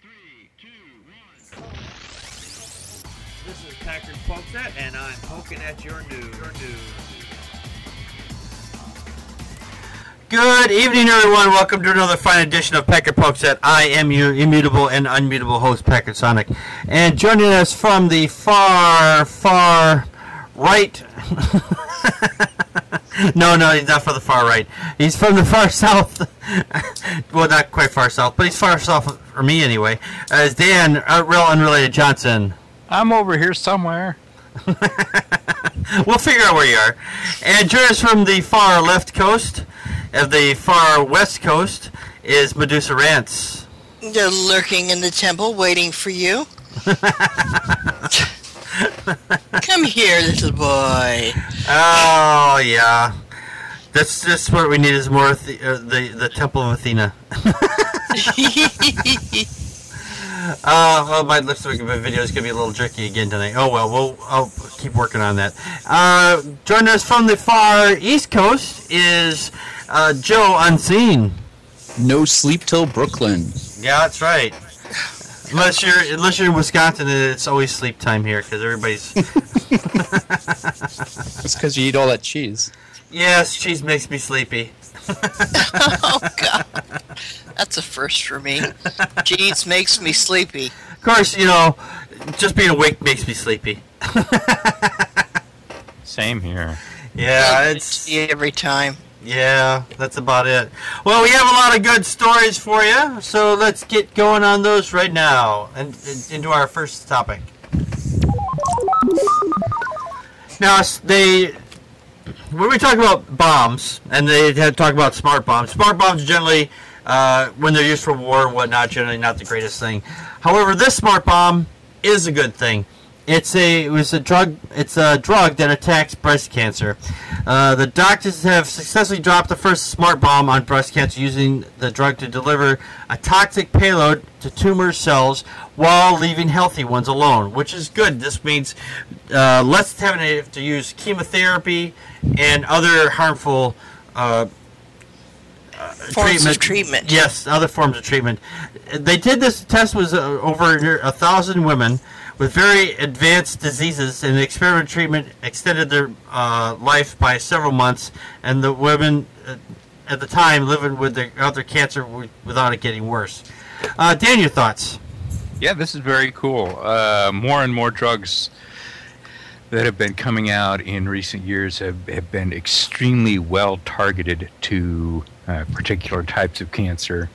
Three, two, one. This is Packard Folkset, and I'm poking at your news. Good evening, everyone. Welcome to another fine edition of Packard Folkset. I am your immutable and unmutable host, Packard Sonic. And joining us from the far, far right... No, he's not from the far right. He's from the far south. Well, not quite far south, but he's far south for me anyway. Is Dan, real unrelated Johnson. I'm over here somewhere. We'll figure out where you are. And joining us from the far left coast of the far west coast is Medusa Rants. They're lurking in the temple, waiting for you. Come here, little boy. Oh, yeah. That's just what we need is more the Temple of Athena. Well, my looks like my video is going to be a little jerky again tonight. Oh, well, I'll keep working on that. Joining us from the far east coast is Joe Unseen. No sleep till Brooklyn. Yeah, that's right. Unless you're in Wisconsin, it's always sleep time here because everybody's. It's because you eat all that cheese. Yes, cheese makes me sleepy. Oh, God. That's a first for me. Cheese makes me sleepy. Of course, just being awake makes me sleepy. Same here. Yeah, it's every time. Yeah, that's about it. Well, we have a lot of good stories for you, so let's get going on those right now and into our first topic. Now, when we talk about bombs, and they had talk about smart bombs generally, when they're used for war and whatnot, generally not the greatest thing. However, this smart bomb is a good thing. It's a drug that attacks breast cancer. The doctors have successfully dropped the first smart bomb on breast cancer using the drug to deliver a toxic payload to tumor cells while leaving healthy ones alone, which is good. This means less having to use chemotherapy and other harmful forms of treatment. Yes, other forms of treatment. They did this. The test was over 1,000 women with very advanced diseases, and the experimental treatment extended their life by several months, and the women at the time living with their other cancer without it getting worse. Dan, your thoughts? Yeah, this is very cool. More and more drugs that have been coming out in recent years have been extremely well targeted to particular types of cancer.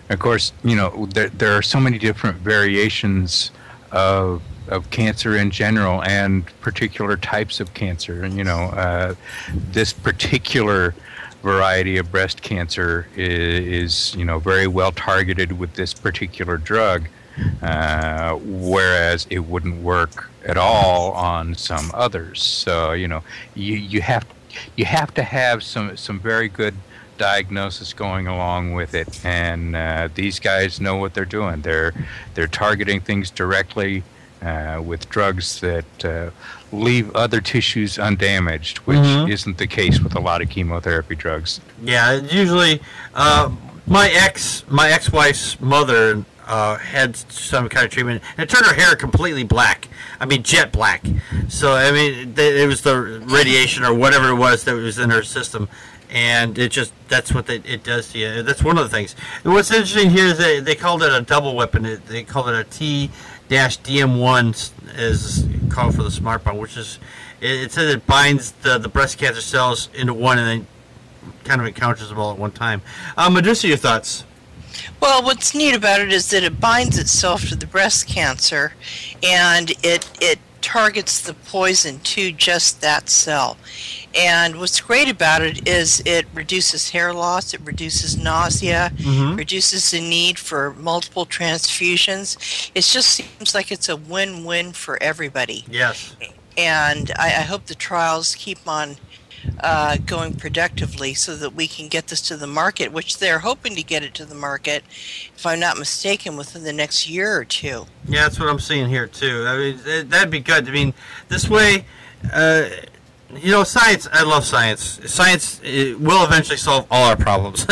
Of course, there are so many different variations of cancer in general and particular types of cancer. And, this particular variety of breast cancer is very well targeted with this particular drug, whereas it wouldn't work at all on some others. So, you have to have some very good diagnosis going along with it, and these guys know what they're doing. They're targeting things directly with drugs that leave other tissues undamaged, which isn't the case with a lot of chemotherapy drugs. Yeah, usually my ex-wife's mother had some kind of treatment, and it turned her hair completely black. I mean, jet black. So, I mean, it was the radiation or whatever it was that was in her system. And that's what it does to you. That's one of the things. And what's interesting here is they called it a double weapon. They called it a T-DM1 is called for the smart bomb, which is, it says it binds the breast cancer cells into one and then kind of encounters them all at one time. Medusa, your thoughts? Well, what's neat about it is that it binds itself to the breast cancer, and it targets the poison to just that cell. And what's great about it is it reduces hair loss, it reduces nausea, reduces the need for multiple transfusions. It just seems like it's a win-win for everybody. Yes. And I hope the trials keep on going productively so that we can get this to the market, which they're hoping to get it to the market, if I'm not mistaken, within the next year or two. Yeah, that's what I'm seeing here, too. I mean, that'd be good. I mean, this way... science, I love science. Science will eventually solve all our problems.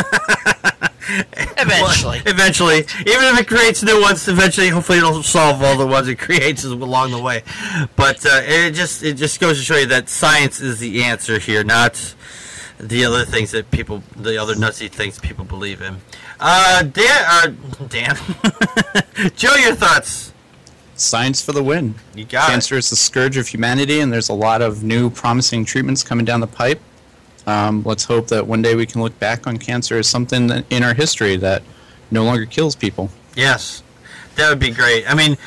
Eventually. Well, eventually. Even if it creates new ones, eventually, hopefully it'll solve all the ones it creates along the way. But it just goes to show you that science is the answer here, not the other things that the other nutsy things people believe in. Dan. Joe, your thoughts? Science for the win. You got Cancer is the scourge of humanity, and there's a lot of new promising treatments coming down the pipe. Let's hope that one day we can look back on cancer as something in our history that no longer kills people. Yes, that would be great. I mean,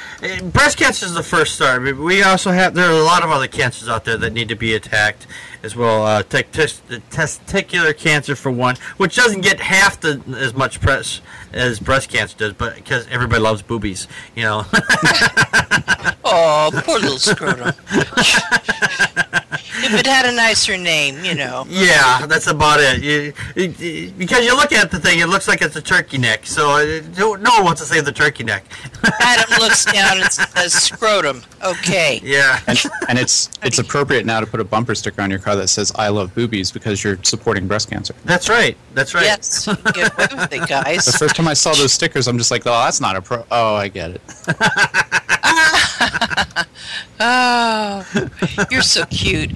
breast cancer is the first start. We also there are a lot of other cancers out there that need to be attacked as well. Testicular cancer for one, which doesn't get half as much press as breast cancer does, but because everybody loves boobies, you know. Oh, poor little scrotum. If it had a nicer name, you know. Yeah, that's about it. Because you look at the thing, it looks like it's a turkey neck. So no one wants to say the turkey neck. Adam looks down and says scrotum. Okay. Yeah. And it's appropriate now to put a bumper sticker on your car that says "I love boobies" because you're supporting breast cancer. That's right. That's right. Yes, you get away with it, guys. The first time I saw those stickers, I'm just like, "Oh, that's not a Oh, I get it." Oh, you're so cute.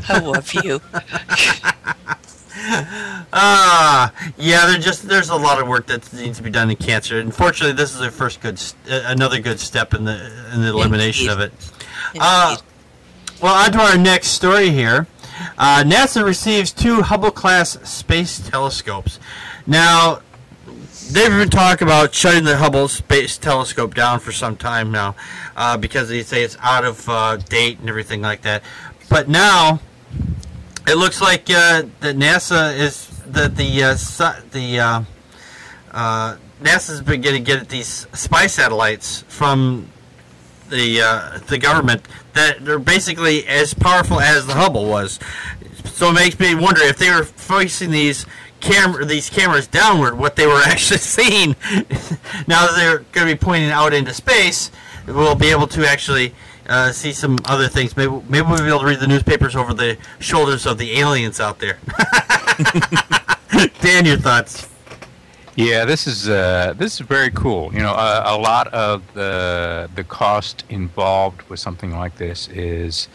I love you. Yeah, there's a lot of work that needs to be done in cancer. Unfortunately, this is another good step in the elimination of it. Well, on to our next story here. NASA receives 2 Hubble-class space telescopes. Now, they've been talking about shutting the Hubble Space Telescope down for some time now because they say it's out of date and everything like that. But now it looks like that NASA is NASA's been going to get these spy satellites from the government that are basically as powerful as the Hubble was. So it makes me wonder if they were facing these cameras downward, what they were actually seeing. Now that they're going to be pointing out into space, we'll be able to actually see some other things. Maybe we'll be able to read the newspapers over the shoulders of the aliens out there. Dan, your thoughts? Yeah, this is very cool. You know, a lot of the cost involved with something like this is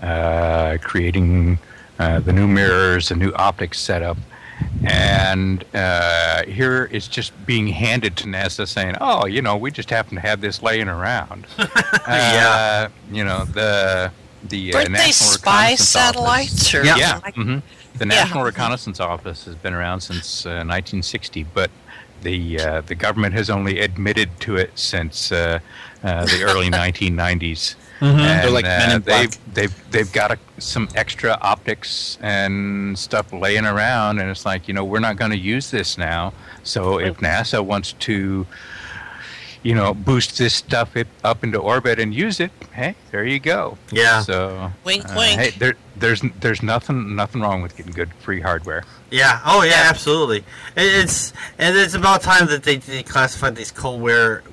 creating the new mirrors, the new optics setup. And here it's just being handed to NASA saying, "Oh, you know, we just happen to have this laying around." Yeah. You know, the Weren't National they spy Reconnaissance satellites? Or Yeah. Yeah. something? The National Reconnaissance Office has been around since 1960, but the government has only admitted to it since the early 1990s. Mm-hmm. And, They're like Men in Black. they've got some extra optics and stuff laying around, and it's like, you know, we're not going to use this now. So if NASA wants to, you know, boost this stuff up into orbit and use it, hey, there you go. Yeah. So Wink, wink. hey, there's nothing wrong with getting good free hardware. Yeah. Oh, yeah. Absolutely. It's about time that they declassified these Cold War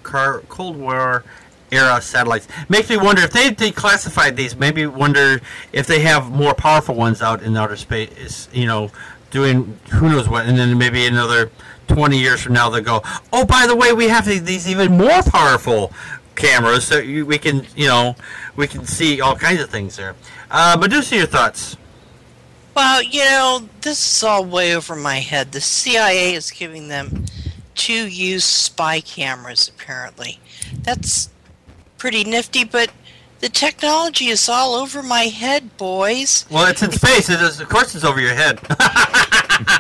era satellites. Makes me wonder if they declassified these. Maybe wonder if they have more powerful ones out in outer space. You know, doing who knows what, and then maybe another 20 years from now they'll go, "Oh, by the way, we have these even more powerful cameras that we can see all kinds of things there." Medusa, your thoughts? Well, you know, this is all way over my head. The CIA is giving them 2 used spy cameras, apparently. That's pretty nifty, but the technology is all over my head, boys. Well, it's in space. Of course, it's over your head.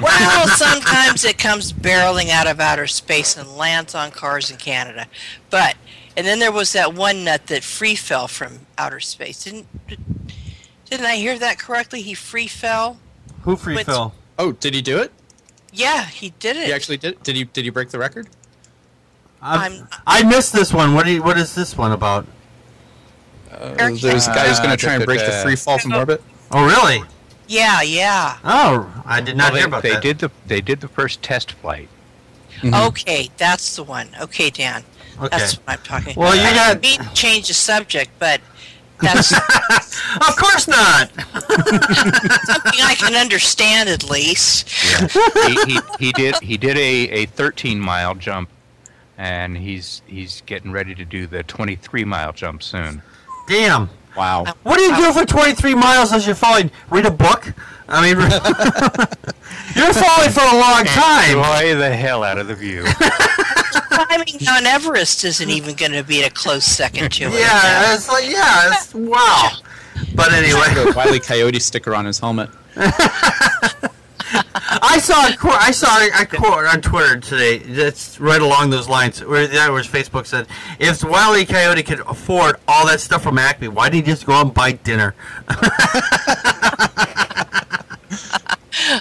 Well, sometimes it comes barreling out of outer space and lands on cars in Canada. And then there was that one nut that free fell from outer space. Didn't I hear that correctly? He free fell? Who free fell? Oh, did he do it? Yeah, he did it. He actually did. Did he break the record? I missed this one. What is this one about? There's a guy who's going to try and break the free fall from orbit. Oh, really? Yeah. Oh, I did not hear about that. They did the first test flight. Mm-hmm. Okay, that's the one. Okay, Dan. Okay. That's what I'm talking Well, about. you I got- didn't mean to change the subject, but That's Of course not. something I can understand at least. Yeah. He did a 13-mile jump, and he's getting ready to do the 23-mile jump soon. Damn. Wow. What do you do for 23 miles as you're falling? Read a book? I mean, you're falling for a long time. Enjoy the hell out of the view. Climbing Mount Everest isn't even going to be a close second to it. Yeah, it's like, it's, wow. But anyway. The Wile E. Coyote sticker on his helmet. I saw a quote on Twitter today that's right along those lines, where Facebook said, if Wile E. Coyote could afford all that stuff from Acme, why didn't he just go out and buy dinner?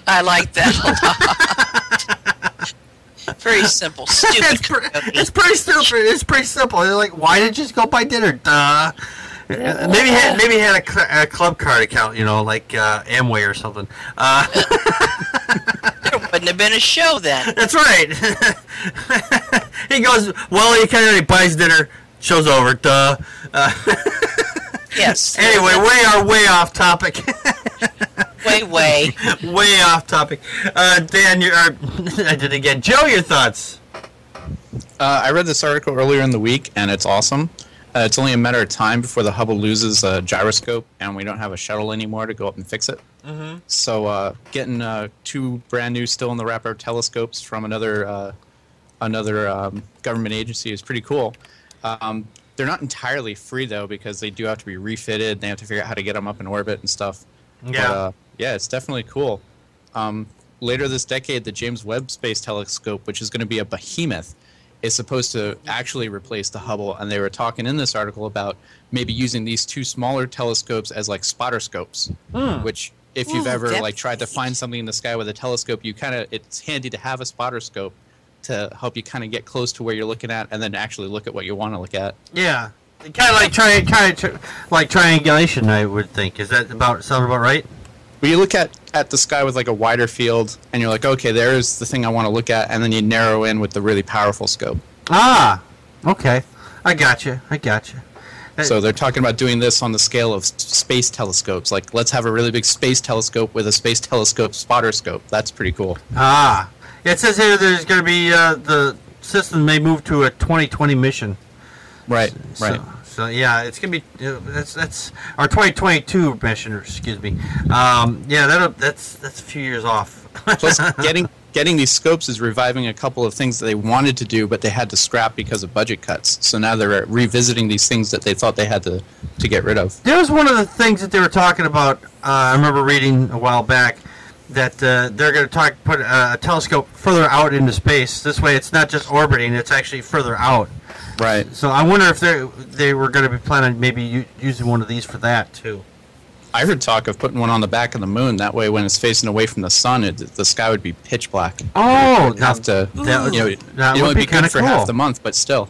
I like that a lot. Very simple, stupid. It's pretty stupid. It's pretty simple. They're like, why didn't you just go buy dinner? Duh. Maybe he had a club card account, like Amway or something. There wouldn't have been a show then. That's right. He goes, well, he kind of buys dinner, show's over, duh. Yes. Anyway, way off topic. Way. Way off topic. Dan, I did it again. Joe, your thoughts? I read this article earlier in the week, and it's awesome. It's only a matter of time before the Hubble loses a gyroscope, and we don't have a shuttle anymore to go up and fix it. Mm-hmm. So getting 2 brand new, still in the wrapper telescopes from another government agency is pretty cool. They're not entirely free, though, because they do have to be refitted. They have to figure out how to get them up in orbit and stuff. Yeah. But, it's definitely cool. Later this decade, the James Webb Space Telescope, which is going to be a behemoth, is supposed to actually replace the Hubble. And they were talking in this article about maybe using these 2 smaller telescopes as like spotter scopes, which if you've ever tried to find something in the sky with a telescope, it's handy to have a spotter scope to help you kind of get close to where you're looking at and then actually look at what you want to look at. Yeah. Kind of like triangulation, I would think. Is that sound about right? Well, you look at the sky with like a wider field, and you're like, okay, there's the thing I want to look at, and then you narrow in with the really powerful scope. Ah, okay. I got you. So they're talking about doing this on the scale of space telescopes. Like, let's have a really big space telescope with a space telescope spotter scope. That's pretty cool. Ah. It says here there's going to be, the system may move to a 2020 mission. Right. So yeah, it's gonna be that's our 2022 mission. Excuse me. That's a few years off. Plus, getting these scopes is reviving a couple of things that they wanted to do, but they had to scrap because of budget cuts. So now they're revisiting these things that they thought they had to get rid of. There was one of the things that they were talking about. I remember reading a while back that they're going to put a telescope further out into space. This way, it's not just orbiting; it's actually further out. Right. So I wonder if they were going to be planning maybe using one of these for that too. I heard talk of putting one on the back of the moon. That way, when it's facing away from the sun, the sky would be pitch black. Oh, that would be kind good of for cool. half the month, but still.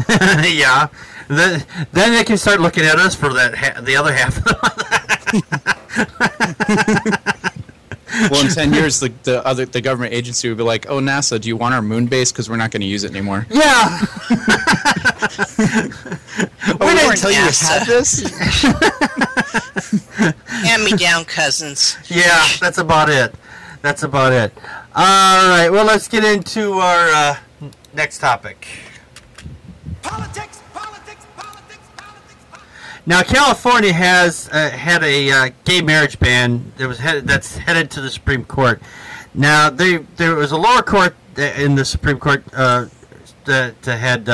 Yeah. Then they can start looking at us for the other half of the month. Well, in 10 years, the government agency would be like, "Oh, NASA, do you want our moon base? Because we're not going to use it anymore." Yeah. We didn't tell you to have this. Hand me down, cousins. Yeah, that's about it. All right. Well, let's get into our next topic. Politics. Now, California has had a gay marriage ban that's headed to the Supreme Court. Now, there was a lower court in the Supreme Court that had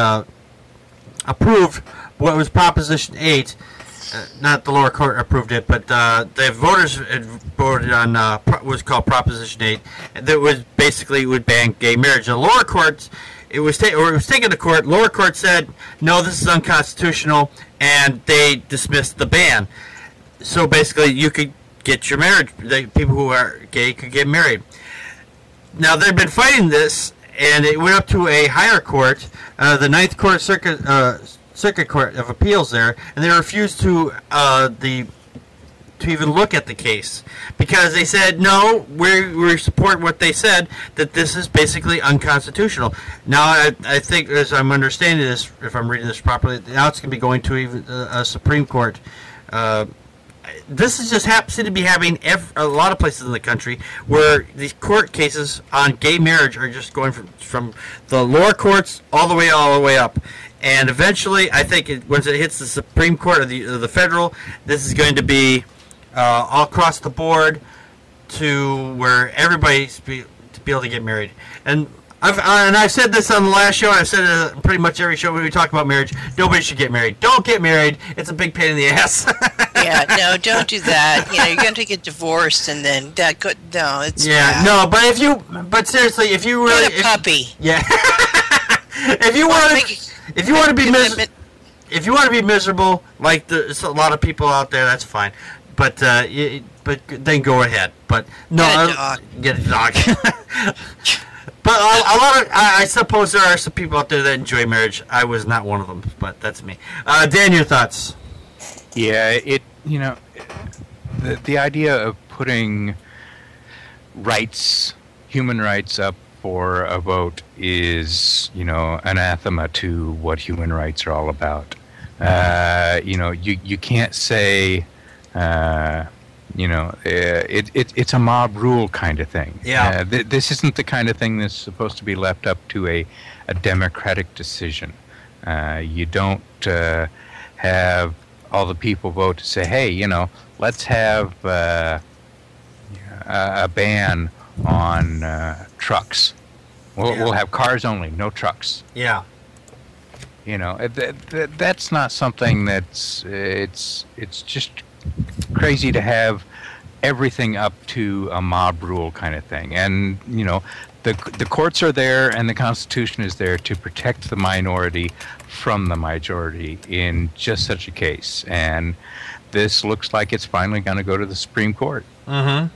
approved what was Proposition 8. Not the lower court approved it, but the voters had voted on what was called Proposition 8. That was basically would ban gay marriage. The lower courts. It was taken to court. Lower court said, no, this is unconstitutional, and they dismissed the ban. So basically, you could get your marriage. People who are gay could get married. Now, they've been fighting this, and it went up to a higher court, the Ninth Court Circuit Court of Appeals there, and they refused to even look at the case because they said no, we support what they said, that this is basically unconstitutional. Now I think, as I'm understanding this, if I'm reading this properly, now it's going to be going to even a Supreme Court This is just happens to be happening a lot of places in the country where these court cases on gay marriage are just going from the lower courts all the way up. And eventually, I think once it hits the Supreme Court or the federal, this is going to be all across the board to where everybody's to be able to get married. And I've said this on the last show, and I've said it on pretty much every show when we talk about marriage. Nobody should get married. Don't get married. It's a big pain in the ass. Yeah, no, don't do that. You know, you're going to get divorced, and then that could no, it's bad. No, but seriously, if you really Get a puppy. Yeah. if you want to be miserable, like there's a lot of people out there, that's fine. But then go ahead. But no, get a dog. Get a dog. But I suppose there are some people out there that enjoy marriage. I was not one of them, but that's me. Dan, your thoughts? Yeah, the idea of putting human rights up for a vote is, anathema to what human rights are all about. You can't say, it's a mob rule kind of thing. Yeah. This isn't the kind of thing that's supposed to be left up to a democratic decision. You don't have all the people vote to say, hey, let's have a ban on trucks. We'll have cars only, no trucks. Yeah. That's not something that's it's just crazy to have everything up to a mob rule kind of thing. And the courts are there and the Constitution is there to protect the minority from the majority in just such a case. And this looks like it's finally going to go to the Supreme Court. Mm-hmm.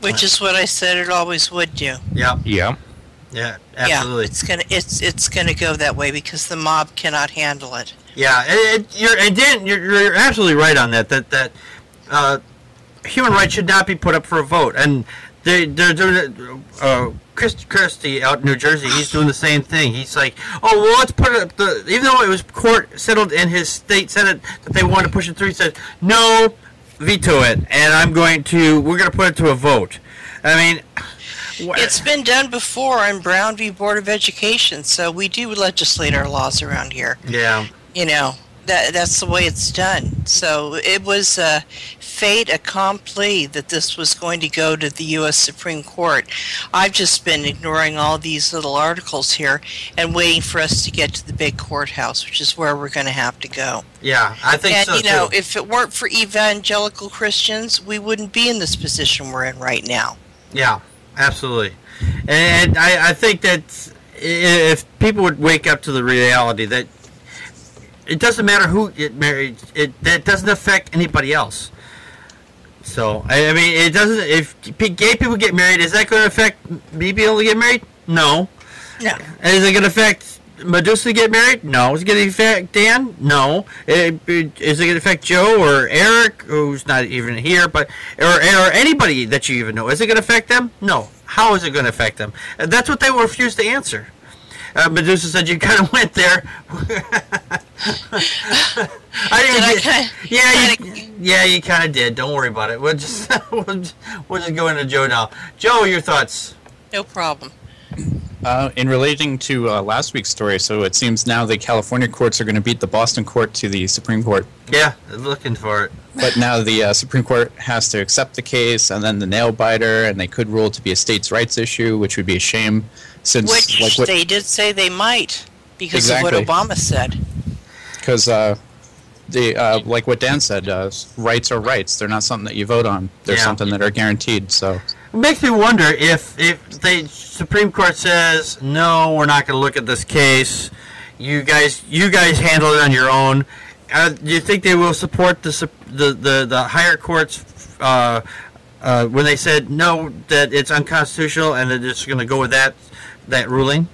Which is what I said it always would do. Yeah. Yeah. Yeah, absolutely. Yeah, it's gonna go that way because the mob cannot handle it. Yeah, you're absolutely right on that. That human rights should not be put up for a vote, and they're doing it. Christie out in New Jersey, he's doing the same thing. He's like, oh well, let's put it up. Even though it was court settled in his state senate that they wanted to push it through, he said no, veto it, and we're going to put it to a vote. I mean. It's been done before in Brown v. Board of Education, so we do legislate our laws around here. Yeah. That's the way it's done. So it was fait accompli that this was going to go to the U.S. Supreme Court. I've just been ignoring all these little articles here and waiting for us to get to the big courthouse, which is where we're going to have to go. Yeah, I think so, too. If it weren't for evangelical Christians, we wouldn't be in this position we're in right now. Yeah. Absolutely. And I think that if people would wake up to the reality that it doesn't matter who get married, that doesn't affect anybody else. So, I mean, it doesn't, if gay people get married, is that going to affect me being able to get married? No. No. Is it going to affect Medusa to get married? No. Is it going to affect Dan? No. Is it going to affect Joe or Eric, who's not even here, but or anybody that you even know? Is it going to affect them? No. How is it going to affect them? And that's what they will refuse to answer. Medusa said you kind of went there. You kind of did. Don't worry about it. We'll just go into Joe now. Joe, your thoughts? No problem. In relating to last week's story, so it seems now the California courts are going to beat the Boston court to the Supreme Court. Yeah, looking for it. But now the Supreme Court has to accept the case, and then the nail biter, and they could rule it to be a states' rights issue, which would be a shame. Which they did say they might, because of what Obama said. Because like what Dan said, rights are rights. They're not something that you vote on. They're something that are guaranteed. So it makes me wonder if the Supreme Court says no, we're not going to look at this case. You guys handle it on your own. Do you think they will support the higher courts when they said no, that it's unconstitutional, and they're just going to go with that ruling?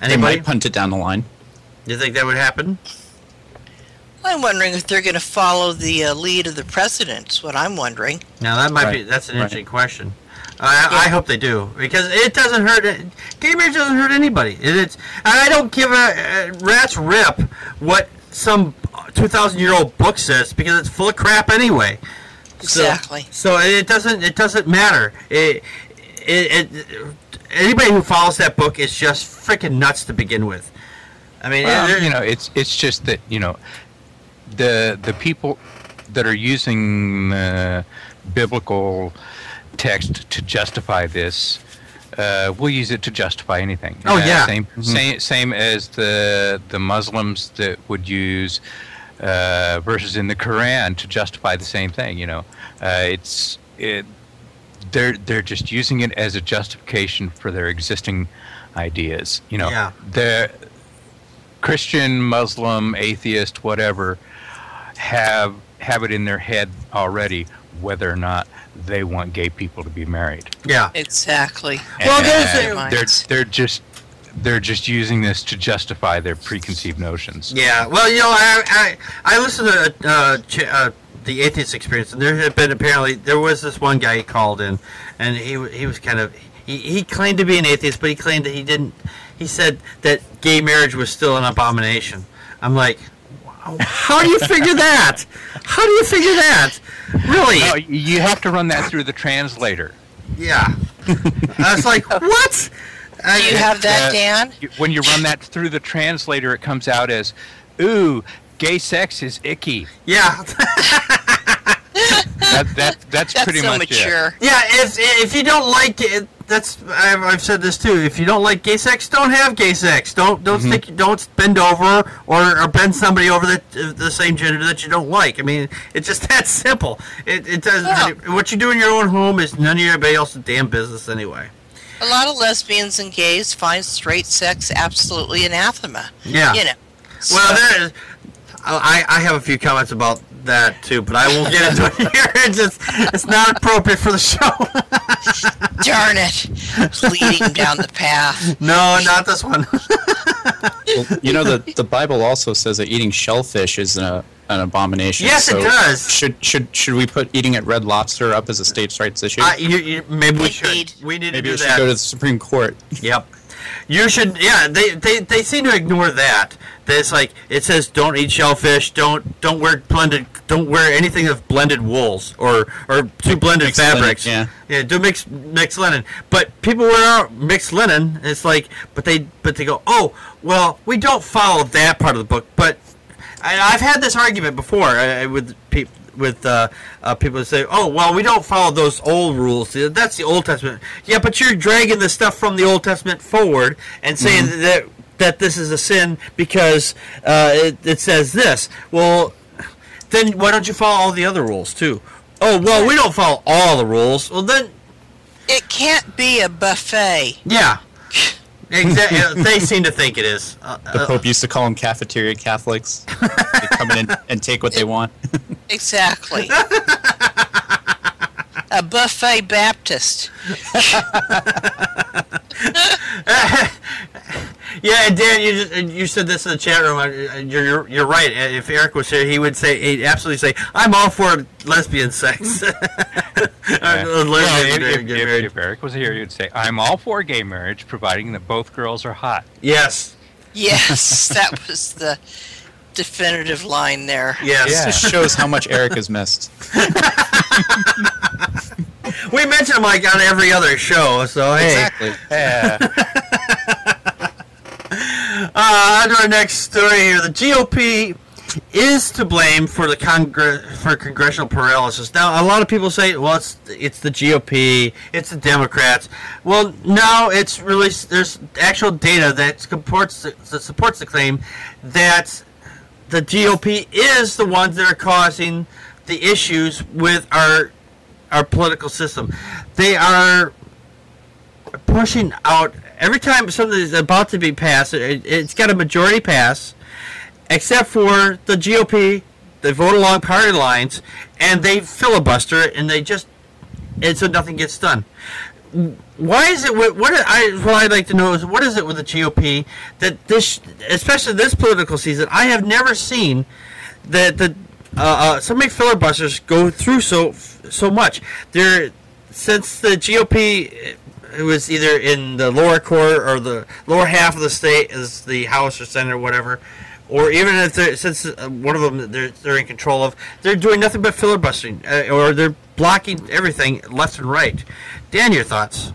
Anybody? They might punt it down the line. Do you think that would happen? I'm wondering if they're going to follow the lead of the president. That's what I'm wondering. Now that might be that's an interesting question. I hope they do, because it doesn't hurt. Gay marriage doesn't hurt anybody. I don't give a rat's rip what some 2,000-year-old book says, because it's full of crap anyway. Exactly. So it doesn't matter. Anybody who follows that book is just freaking nuts to begin with. I mean, it's just that the people that are using biblical text to justify this will use it to justify anything. Oh yeah. Same as the Muslims that would use verses in the Quran to justify the same thing. They're just using it as a justification for their existing ideas. The Christian, Muslim, atheist, whatever, have it in their head already whether or not they want gay people to be married. Yeah, exactly. Well, they're just using this to justify their preconceived notions. Yeah. Well, I listened to the Atheist Experience, and there was this one guy he called in, and he was kind of he claimed to be an atheist, but he claimed that he didn't. He said that gay marriage was still an abomination. I'm like, how do you figure that? How do you figure that? Really? No, you have to run that through the translator. Yeah. I was like, what? Do you have that, Dan? When you run that through the translator, it comes out as, ooh, gay sex is icky. Yeah. That's pretty so much mature. it. Yeah, if you don't like it, I've said this too. If you don't like gay sex, don't have gay sex. Don't don't bend over or bend somebody over the same gender that you don't like. I mean, it's just that simple. It does. Yeah. What you do in your own home is none of anybody else's damn business anyway. A lot of lesbians and gays find straight sex absolutely anathema. Yeah. So. Well, I have a few comments about that too, but I won't get into it here. It's not appropriate for the show. Darn it. Leading down the path. No, not this one. Well, the Bible also says that eating shellfish is an abomination. Yes, so it does. Should we put eating at Red Lobster up as a states' rights issue? Maybe we should. We need to do that. Maybe we should go to the Supreme Court. Yep. You should. Yeah, they seem to ignore that. It's like it says don't eat shellfish, don't wear anything of blended wools or two blended mixed fabrics. Linen, yeah, do mixed linen. But people wear mixed linen. It's like, but they go, oh well, we don't follow that part of the book. But I've had this argument before with people. People that say, oh, well, we don't follow those old rules. That's the Old Testament. Yeah, but you're dragging the stuff from the Old Testament forward and saying that this is a sin because it says this. Well, then why don't you follow all the other rules, too? Oh, well, we don't follow all the rules. Well, then... It can't be a buffet. Yeah. Exactly. They seem to think it is. The Pope used to call them cafeteria Catholics. They come in and take what they want. Exactly. A buffet Baptist. Yeah, and Dan, you said this in the chat room. You're right. If Eric was here, he'd absolutely say, "I'm all for lesbian sex." If Eric was here, he'd say, "I'm all for gay marriage, providing that both girls are hot." Yes. Yes, that was the definitive line there. Yes. Yeah. This shows how much Eric has missed. We mention him like on every other show, so hey. Exactly. Yeah. On to our next story here. The GOP is to blame for the congressional paralysis. Now, a lot of people say, well, it's the GOP, it's the Democrats. Well, no, it's really there's actual data that supports the claim that the GOP is the ones that are causing the issues with our political system. They are pushing out every time something is about to be passed. It's got a majority pass, except for the GOP. They vote along party lines and they filibuster it, and so nothing gets done. Why is it? What I'd like to know is what is it with the GOP that this, especially this political season, I have never seen that so many filibusters go through so much. Since the GOP who is either in the lower court or the lower half of the state, is the House or Senate or whatever, or even if since one of them they're in control of, they're doing nothing but filibustering, or they're blocking everything left and right. Dan, your thoughts?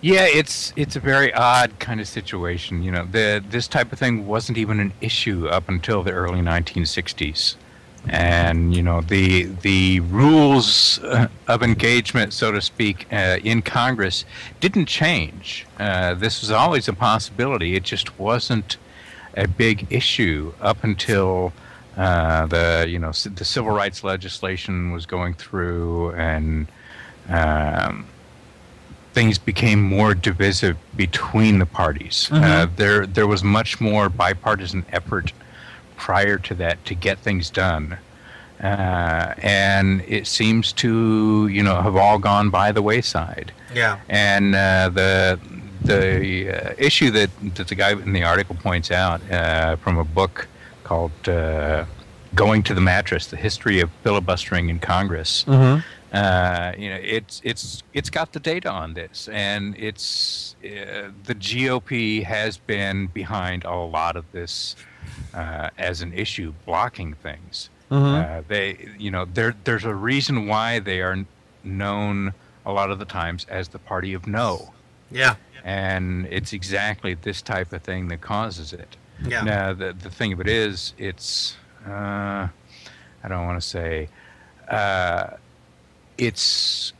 Yeah, it's a very odd kind of situation. You know, this type of thing wasn't even an issue up until the early 1960s. And you know, the rules of engagement, so to speak, in Congress didn't change. This was always a possibility. It just wasn't a big issue up until the civil rights legislation was going through, and things became more divisive between the parties. There was much more bipartisan effort prior to that to get things done, and it seems to have all gone by the wayside. Yeah. And the issue that the guy in the article points out from a book called "Going to the Mattress: The History of Filibustering in Congress." It's got the data on this, and it's the GOP has been behind a lot of this as an issue, blocking things. There's a reason why they are known a lot of the times as the party of no. Yeah. And it's exactly this type of thing that causes it. Yeah. Now, the thing of it is, it's I don't want to say it's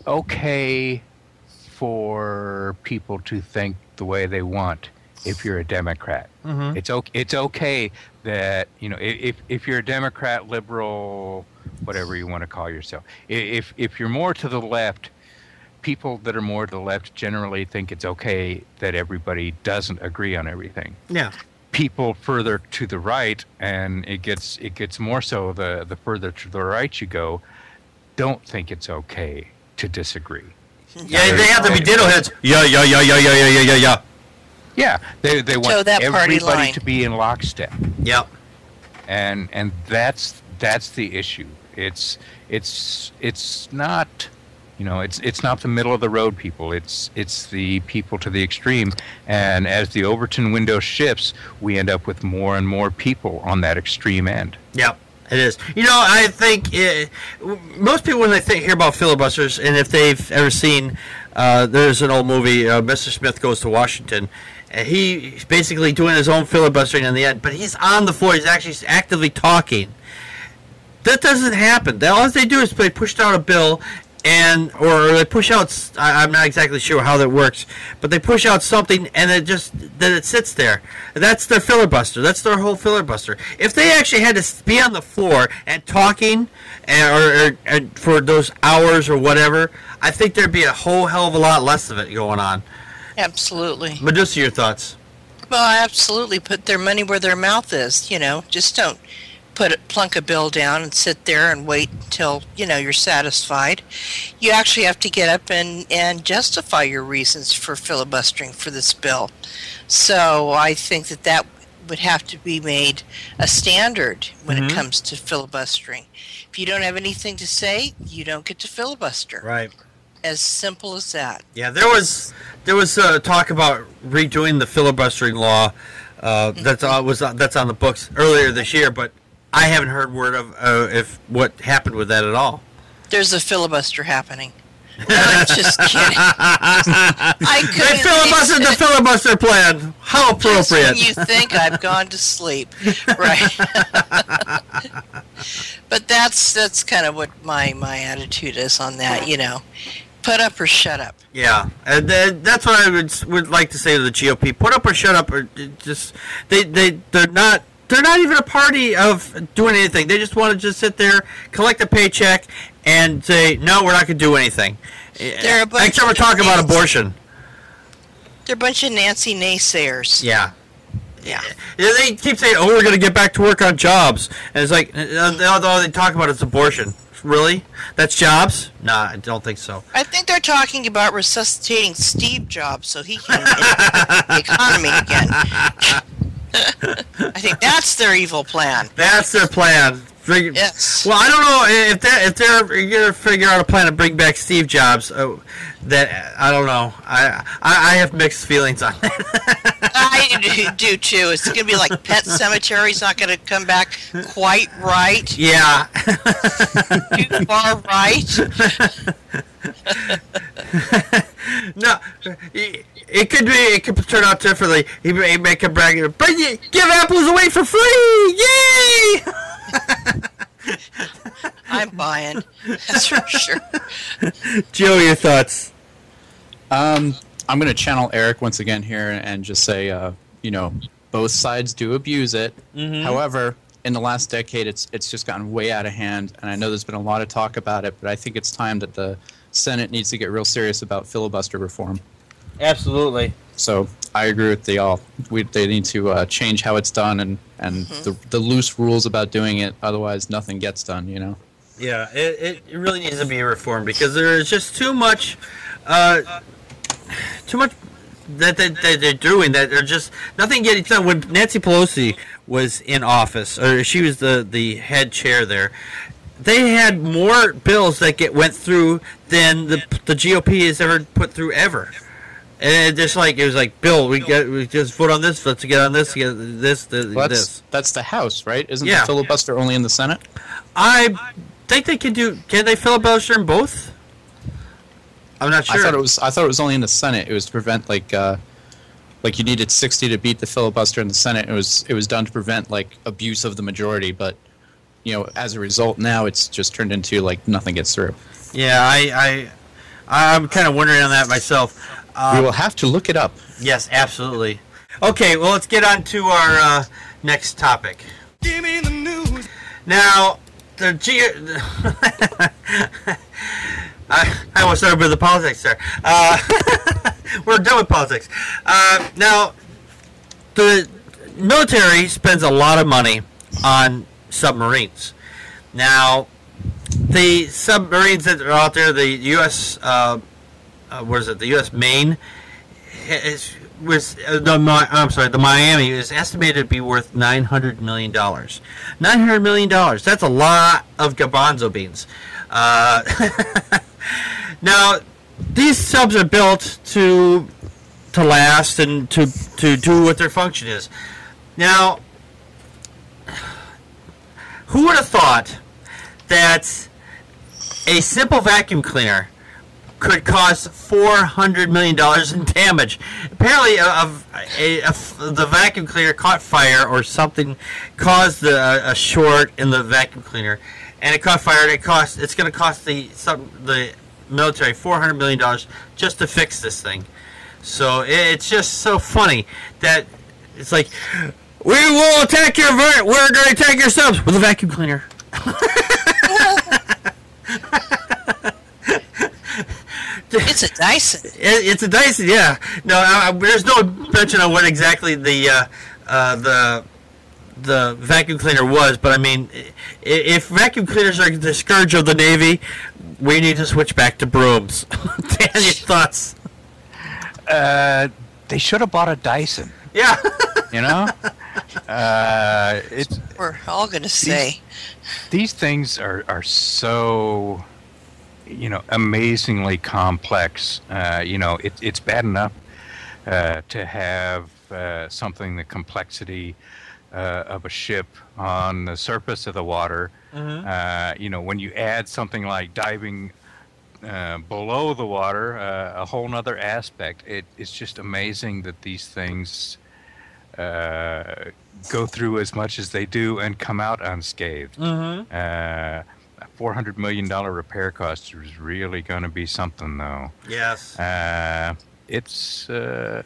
okay for people to think the way they want if you're a Democrat. It's okay that if you're a Democrat, liberal, whatever you want to call yourself, if you're more to the left, people that are more to the left generally think it's okay that everybody doesn't agree on everything. Yeah. People further to the right, and it gets more so the further to the right you go, don't think it's okay to disagree. Yeah, they have to be ditto heads. Yeah. Yeah, they want that party everybody line to be in lockstep. Yep. And that's the issue. It's not, it's not the middle of the road people. It's the people to the extreme. And as the Overton window shifts, we end up with more and more people on that extreme end. Yep. It is. I think most people, when they hear about filibusters, and if they've ever seen, there's an old movie, Mr. Smith Goes to Washington, and he's basically doing his own filibustering in the end, but he's on the floor. He's actually actively talking. That doesn't happen. All they do is they push out a bill, or they push out, I'm not exactly sure how that works, but they push out something, and then it sits there. That's their filibuster. That's their whole filibuster. If they actually had to be on the floor and talking or for those hours or whatever, I think there'd be a whole hell of a lot less of it going on. Absolutely. Medusa, your thoughts? Well, absolutely. Put their money where their mouth is. Just don't plunk a bill down and sit there and wait until you're satisfied. You actually have to get up and justify your reasons for filibustering for this bill. So I think that would have to be made a standard when it comes to filibustering. If you don't have anything to say, you don't get to filibuster. Right. As simple as that. Yeah, there was talk about redoing the filibustering law that's on the books earlier this year, but I haven't heard word of if what happened with that at all. There's a filibuster happening. No, I'm just kidding. They filibustered the filibuster plan. How appropriate. Just when you think I've gone to sleep. Right. But that's kind of what my attitude is on that, Put up or shut up. Yeah, and that's what I would like to say to the GOP. Put up or shut up, or just they're not even a party of doing anything. They just want to just sit there, collect a paycheck, and say, no, we're not going to do anything. Except for talking about abortion. They're a bunch of Nancy naysayers. Yeah. They keep saying, oh, we're going to get back to work on jobs. And it's like, all they talk about is abortion. Really? That's Jobs? Nah, I don't think so. I think they're talking about resuscitating Steve Jobs so he can impact the economy again. I think that's their evil plan. That's their plan. Yes. Well, I don't know if they're gonna figure out a plan to bring back Steve Jobs. That I don't know. I have mixed feelings on that. I do too. It's going to be like Pet Cemetery's not going to come back quite right. Yeah. Too far right. No, it could be. It could turn out differently. He may make a brag. Give apples away for free! Yay! I'm buying. That's for sure. Joe, your thoughts? I'm going to channel Eric once again here and just say, both sides do abuse it. Mm-hmm. However, in the last decade, it's just gotten way out of hand, and I know there's been a lot of talk about it, but I think it's time that the Senate needs to get real serious about filibuster reform. Absolutely. So I agree with they all. They need to change how it's done and the loose rules about doing it. Otherwise, nothing gets done. Yeah, it really needs to be reformed because there is just too much that they're doing that are just nothing getting done. When Nancy Pelosi was in office, or she was the head chair there, they had more bills that went through than the GOP has ever put through ever. And it was like, Bill, we just vote on this. Let's get on this. Get this. This. That's the House, right? Isn't Yeah. the filibuster only in the Senate? I think they can do. Can they filibuster in both? I'm not sure. I thought it was only in the Senate. It was to prevent like you needed 60 to beat the filibuster in the Senate. It was done to prevent like abuse of the majority. But as a result, now it's just turned into like nothing gets through. Yeah, I'm kind of wondering on that myself. We will have to look it up. Yes, absolutely. Okay, well, let's get on to our next topic. Give me the news. Now, I almost started with the politics there. We're done with politics. Now, the military spends a lot of money on submarines. Now, the submarines that are out there, the U.S. The U.S. Maine the Miami is estimated to be worth $900 million. $900 million. That's a lot of garbanzo beans. Now, these subs are built to last and to do what their function is. Now, who would have thought that a simple vacuum cleaner could cost $400 million in damage? Apparently, the vacuum cleaner caught fire or something, caused a short in the vacuum cleaner, and it caught fire. And it's going to cost the military $400 million just to fix this thing. So it's just so funny that it's like, we will attack we're going to attack your subs with a vacuum cleaner. It's a Dyson. It's a Dyson, yeah. No, there's no mention on what exactly the vacuum cleaner was, but I mean, if vacuum cleaners are the scourge of the Navy, we need to switch back to brooms. Dan, your thoughts? They should have bought a Dyson. Yeah. It's We're all going to say. these things are so amazingly complex. It's bad enough to have something the complexity of a ship on the surface of the water. Mm-hmm. When you add something like diving below the water, a whole nother aspect. It's just amazing that these things go through as much as they do and come out unscathed. Mm-hmm. A $400 million repair cost is really going to be something, though. Yes. It's going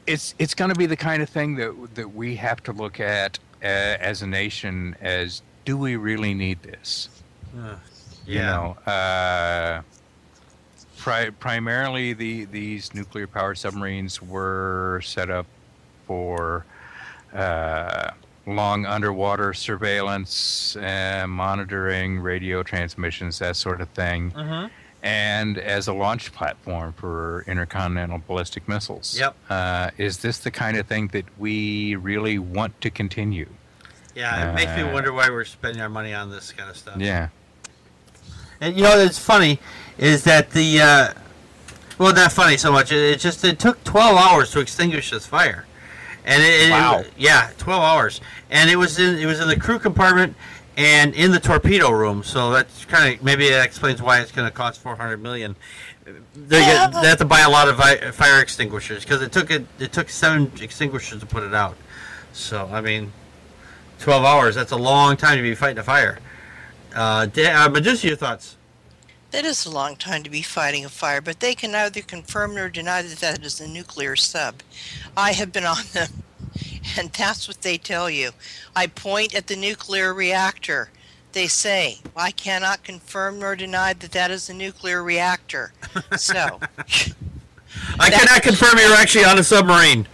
to be the kind of thing that we have to look at as a nation as, do we really need this? Yeah. Primarily these nuclear powered submarines were set up for long underwater surveillance, monitoring, radio transmissions, that sort of thing. Mm-hmm. And as a launch platform for intercontinental ballistic missiles. Yep. Is this the kind of thing that we really want to continue? Yeah, it makes me wonder why we're spending our money on this kind of stuff. Yeah. And you know, it's funny is that well, not funny so much. It took 12 hours to extinguish this fire, and Wow. 12 hours, and it was in the crew compartment and in the torpedo room. So that's kind of maybe that explains why it's going to cost $400 million. They have to buy a lot of fire extinguishers because it took 7 extinguishers to put it out. So I mean, 12 hours, that's a long time to be fighting a fire. But just your thoughts. That is a long time to be fighting a fire, but they can neither confirm nor deny that that is a nuclear sub. I have been on them, and that's what they tell you. I point at the nuclear reactor. They say, I cannot confirm nor deny that that is a nuclear reactor. So, I cannot confirm you're actually on a submarine.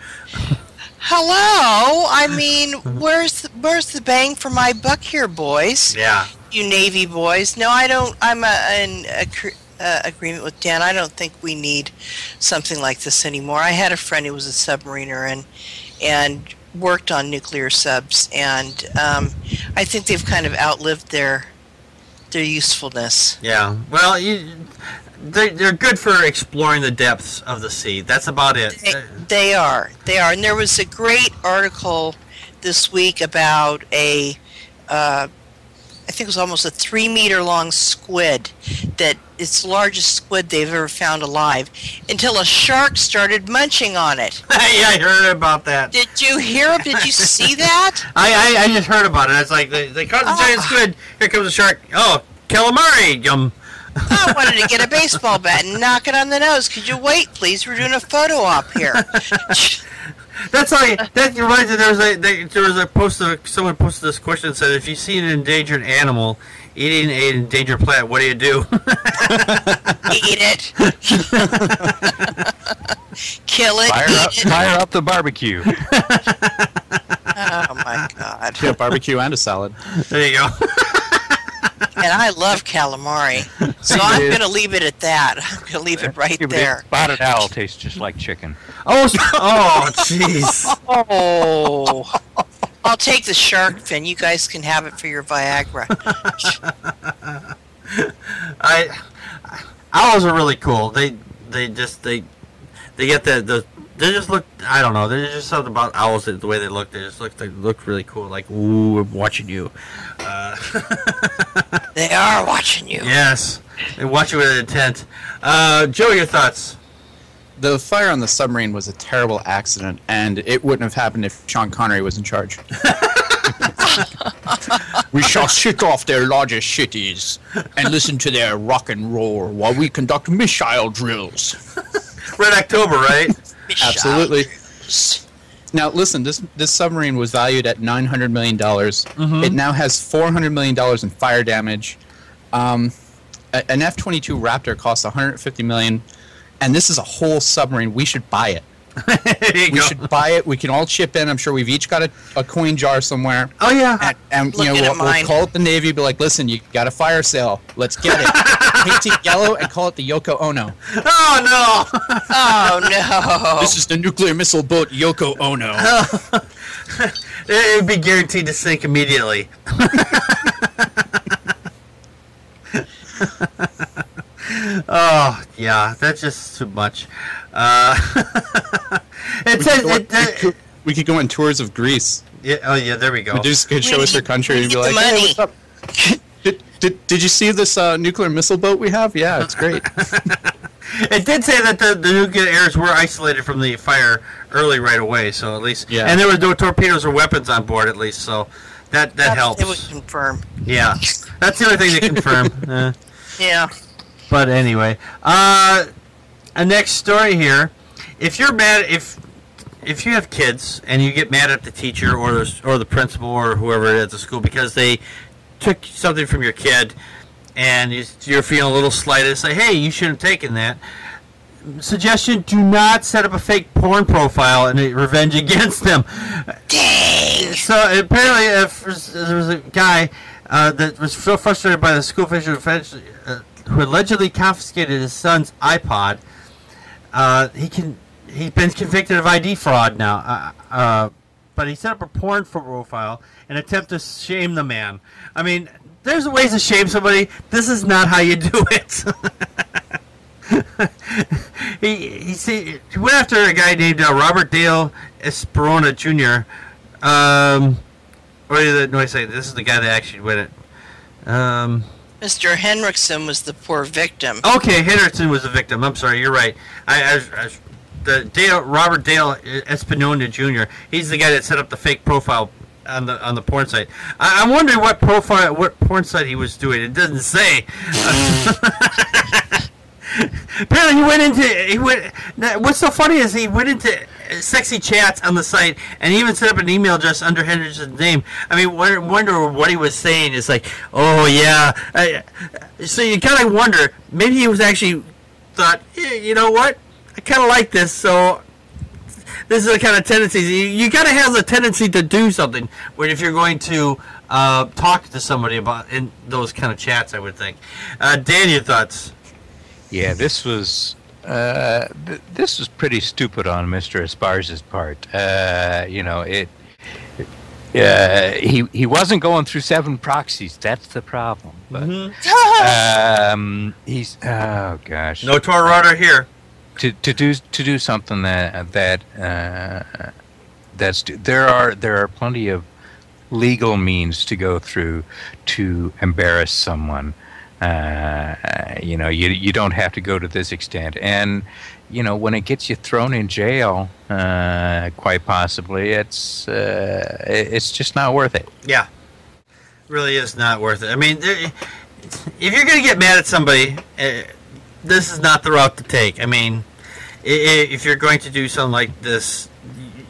hello? I mean, where's the bang for my buck here, boys? Yeah. You Navy boys. No, I don't. I'm in agreement with Dan. I don't think we need something like this anymore. I had a friend who was a submariner and worked on nuclear subs, and I think they've kind of outlived their usefulness. Yeah. Well, they're good for exploring the depths of the sea. That's about it. They are. And there was a great article this week about I think it was almost a 3-meter long squid that it's the largest squid they've ever found alive until a shark started munching on it. Yeah, I heard about that. Did you hear? Did you see that? I just heard about it. It's like they caught the giant squid. Here comes a shark. Oh, calamari. Yum. I wanted to get a baseball bat and knock it on the nose. Could you wait, please? We're doing a photo op here. That reminds me. There was a post. Someone posted this question and said, "If you see an endangered animal eating an endangered plant, what do you do?" Eat it. Kill it. Fire up the barbecue. Oh my God. Yeah, barbecue and a salad. There you go. And I love calamari, so I'm going to leave it at that. I'm going to leave it right there. Spotted owl tastes just like chicken. Oh, jeez. Oh, I'll take the shark fin. You guys can have it for your Viagra. Owls are really cool. They get they just look. I don't know. There's just something about owls the way they look. They look really cool. Like, ooh, I'm watching you. They are watching you. Yes, they watch you with intent. Joe, your thoughts? The fire on the submarine was a terrible accident, and it wouldn't have happened if Sean Connery was in charge. We shall shake off their largest shitties and listen to their rock and roll while we conduct missile drills. Red October, right? Absolutely. Now, listen, this submarine was valued at $900 million. Mm-hmm. It now has $400 million in fire damage. An F-22 Raptor costs $150 million, and this is a whole submarine. We should buy it. We should buy it. We can all chip in. I'm sure we've each got a coin jar somewhere. Oh, yeah. And you know, we'll call it the Navy, be like, listen, you got a fire sale. Let's get it. Paint it yellow and call it the Yoko Ono. Oh, no. Oh, no. This is the nuclear missile boat Yoko Ono. It would be guaranteed to sink immediately. Oh, yeah, that's just too much. We could go on tours of Greece. Yeah, oh, yeah, there we go. Could show us your country and be like, money. hey, what's up? Did you see this nuclear missile boat we have? Yeah, it's great. It did say that the nuclear areas were isolated from the fire right away, so at least... Yeah. And there were no torpedoes or weapons on board, at least, so that helps. It would confirm. Yeah, that's the only thing to confirm. Yeah. But anyway, a next story here. If you're mad, if you have kids and you get mad at the teacher or the principal or whoever it is at the school because they took something from your kid and you're feeling a little slighted, say, hey, you shouldn't have taken that. Suggestion: do not set up a fake porn profile and revenge against them. Dang. So apparently, there was a guy that was so frustrated by the school official who allegedly confiscated his son's iPod. He's been convicted of ID fraud now. but he set up a porn profile and attempt to shame the man. I mean, there's ways to shame somebody. This is not how you do it. He went after a guy named Robert Dale Esperona Jr. This is the guy that actually went it. Mr. Henriksen was the poor victim. Okay, Henriksen was the victim. I'm sorry, you're right. Robert Dale Espinosa Jr. He's the guy that set up the fake profile on the porn site. I'm wondering what porn site he was doing. It doesn't say. Apparently, what's so funny is he went into sexy chats on the site and he even set up an email address under Henderson's name. I mean, wonder what he was saying. It's like, oh yeah. So you kind of wonder, maybe he was actually thought, you know what? I kind of like this, so this is the kind of tendencies. You got to have the tendency to do something when if you're going to talk to somebody about in those kind of chats, I would think. Dan, your thoughts? Yeah, this was pretty stupid on Mr. Esparz's part. He wasn't going through 7 proxies. That's the problem. But, he's oh gosh, no Tor router here. To do something that's there are plenty of legal means to go through to embarrass someone. You don't have to go to this extent, and when it gets you thrown in jail, quite possibly, it's just not worth it. Yeah, really is not worth it. I mean, if you're going to get mad at somebody, this is not the route to take. I mean, if you're going to do something like this,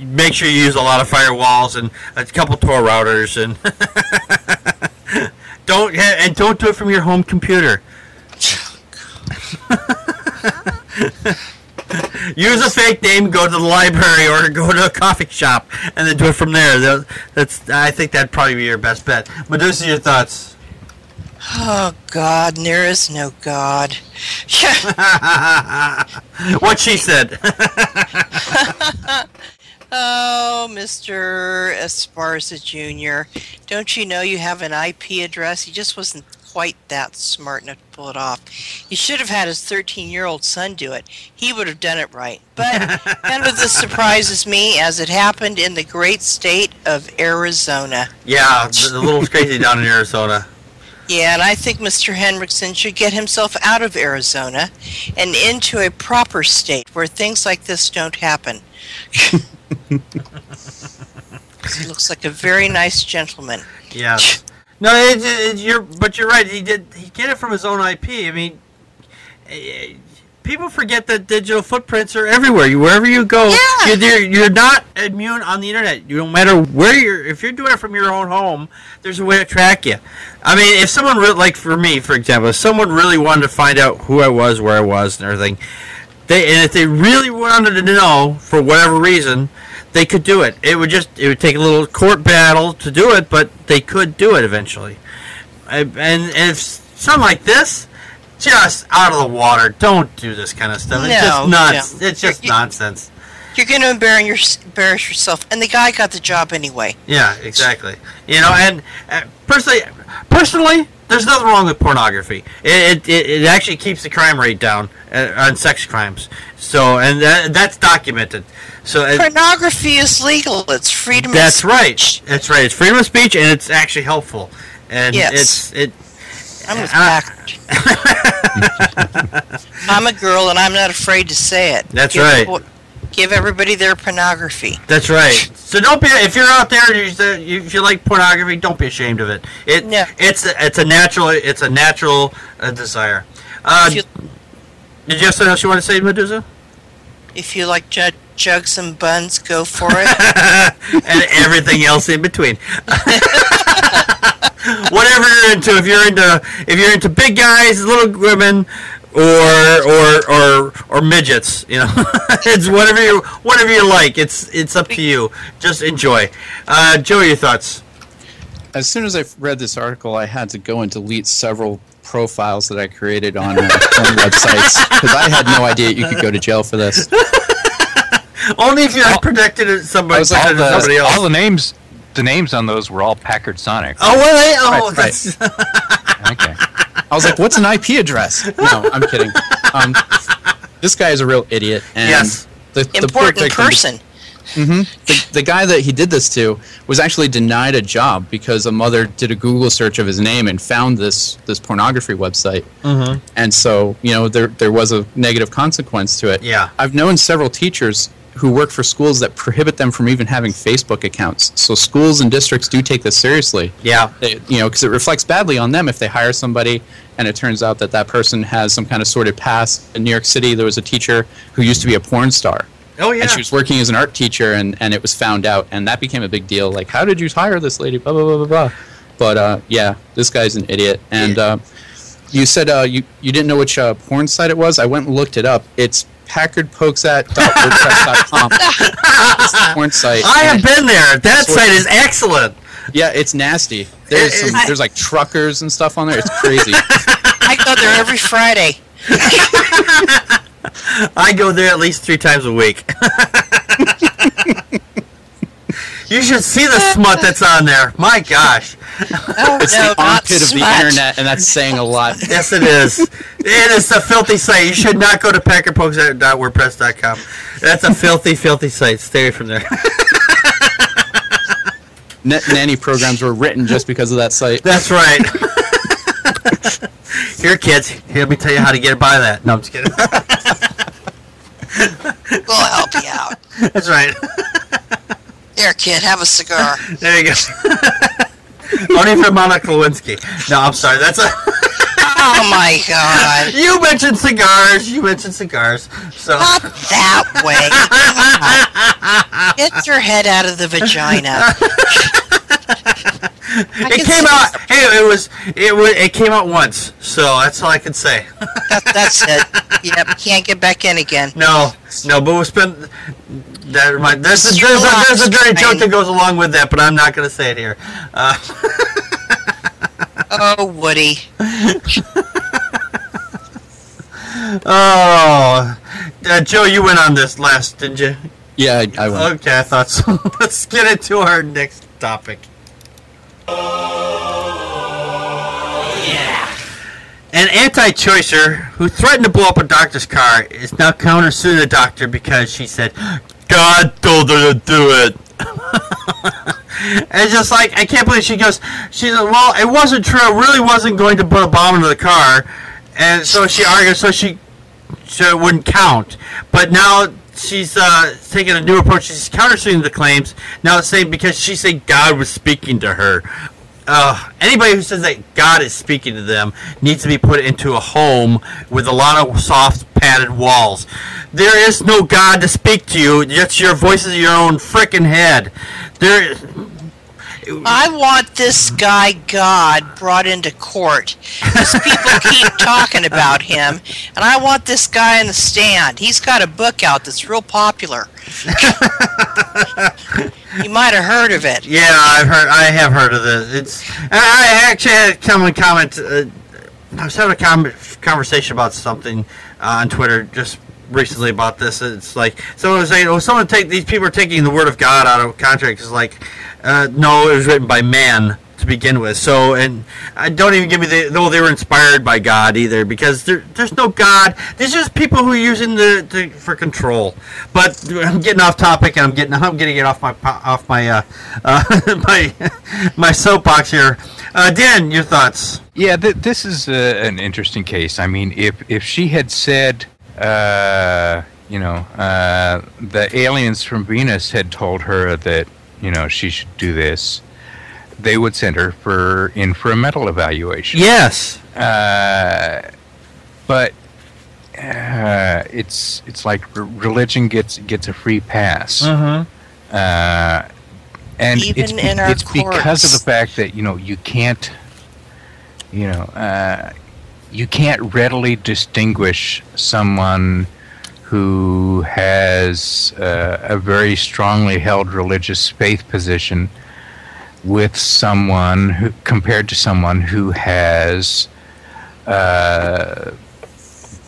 make sure you use a lot of firewalls and a couple Tor routers and. Don't do it from your home computer. Use a fake name, go to the library or go to a coffee shop, and then do it from there. I think that'd probably be your best bet. Medusa, your thoughts? Oh God, there is no God. What she said. Oh, Mr. Esparza Jr., don't you know you have an IP address? He just wasn't quite that smart enough to pull it off. He should have had his 13-year-old son do it. He would have done it right. But none of this surprises me, as it happened in the great state of Arizona. Yeah, the little crazy down in Arizona. Yeah, and I think Mr. Henriksen should get himself out of Arizona and into a proper state where things like this don't happen. He looks like a very nice gentleman. Yeah. No, but you're right. He get it from his own IP. I mean, people forget that digital footprints are everywhere. Wherever you go, you're not immune on the internet. No matter where if you're doing it from your own home, there's a way to track you. I mean, if someone like for me, for example, if someone really wanted to find out who I was, where I was, and everything. And if they really wanted to know for whatever reason, they could do it. It would take a little court battle to do it, but they could do it eventually. And if something like this, just out of the water. Don't do this kind of stuff. It's just nuts. No. It's just nonsense. You're going to embarrass yourself, and the guy got the job anyway. Yeah, exactly. And personally, there's nothing wrong with pornography. It actually keeps the crime rate down on sex crimes. So, and that's documented. So pornography is legal. It's freedom of speech. That's right. That's right. It's freedom of speech, and it's actually helpful. And yes. I'm with Packard. I'm a girl, and I'm not afraid to say it. That's right. Give everybody their pornography. That's right. So don't be, if you're out there and if you like pornography, don't be ashamed of it. It's a natural desire. Did you have something else you want to say, Medusa? If you like jugs and buns, go for it. And everything else in between. Whatever you're into, if you're into big guys, little women, or midgets, it's whatever you like. It's up to you. Just enjoy. Joe, your thoughts? As soon as I read this article, I had to go and delete several profiles that I created on porn websites because I had no idea you could go to jail for this. Only if you had predicted somebody. Somebody else. All the names on those were all Packard Sonic. Oh, were they? Oh, Right. that's Okay. I was like, what's an IP address? No, I'm kidding. This guy is a real idiot. And Yes. the poor Important victim- person. The guy that he did this to was actually denied a job because a mother did a Google search of his name and found this pornography website. And so, there was a negative consequence to it. Yeah. I've known several teachers who work for schools that prohibit them from even having Facebook accounts. So schools and districts do take this seriously. yeah. Because it reflects badly on them if they hire somebody and it turns out that person has some kind of sordid past. In New York City, there was a teacher who used to be a porn star. Oh, yeah. And she was working as an art teacher, and it was found out, and that became a big deal. Like, how did you hire this lady? Blah, blah, blah, blah, blah. But, yeah, this guy's an idiot. And you said you didn't know which porn site it was. I went and looked it up. It's packardpokesat.wordpress.com. It's the porn site. I have been there. That site is excellent. Yeah, it's nasty. There's like truckers and stuff on there. It's crazy. I go there every Friday. I go there at least 3 times a week. You should see the smut that's on there. My gosh. Oh, It's no, the not armpit of the smut. internet, and that's saying a lot. Yes, it is. It is a filthy site. You should not go to packardpokesat.wordpress.com. That's a filthy, filthy site. Stay away from there. Nanny programs were written just because of that site. That's right. Here, kids. Here, let me tell you how to get by that. No, I'm just kidding. We'll help you out. That's right. Here, kid, have a cigar. There you go. Only for Monica Lewinsky. No, I'm sorry. That's a. Oh, my God. You mentioned cigars. So. Not that way. Get your head out of the vagina. It came out. Hey, it came out once. So that's all I can say. That's it. Yep, can't get back in again. No, but we'll spend. There's a dirty joke that goes along with that, but I'm not going to say it here. Oh, Woody. Joe, you went on this last, didn't you? Yeah, I went. Okay, I thought so. Let's get into our next topic. An anti-choicer who threatened to blow up a doctor's car is now countersuing the doctor because she said, God told her to do it. And it's just like, I can't believe she's like, well, it wasn't true. I really wasn't going to put a bomb into the car. And so she argued, so it wouldn't count. But now she's taking a new approach. She's countersuing the claims. Now it's saying because she said God was speaking to her. Anybody who says that God is speaking to them needs to be put into a home with a lot of soft padded walls. There is no God to speak to you. It's your voices in your own frickin' head. I want this guy God brought into court. These people keep talking about him, and I want this guy in the stand. He's got a book out that's real popular. You might have heard of it. Yeah, I have heard of this. I actually had someone comment. I was having a conversation about something on Twitter just recently about this. It's like someone was saying, these people are taking the word of God out of context. It's like, no, it was written by man to begin with. So, and I don't even give me they were inspired by God either, because there's no God. There's just people who are using for control. But I'm getting off topic, and I'm getting it off my my soapbox here. Dan, your thoughts? Yeah, this is an interesting case. I mean, if she had said, the aliens from Venus had told her that, she should do this, they would send her in for a mental evaluation. Yes. But it's like religion gets a free pass. Mm-hmm. And Even in our it's because of the fact that you can't readily distinguish someone who has a very strongly held religious faith position with someone compared to someone who has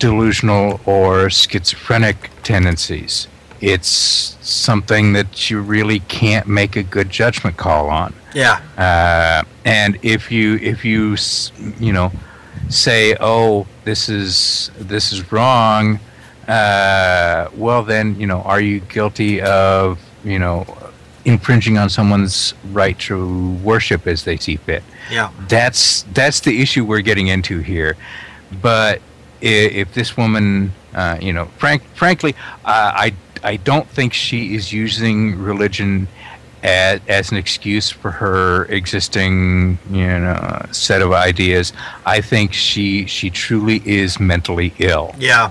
delusional or schizophrenic tendencies. it's something that you really can't make a good judgment call on. Yeah. And if you say, oh, this is wrong, well then, are you guilty of, infringing on someone's right to worship as they see fit? Yeah. That's the issue we're getting into here. But if this woman, frankly, I don't think she is using religion as an excuse for her existing, set of ideas. I think she truly is mentally ill. Yeah.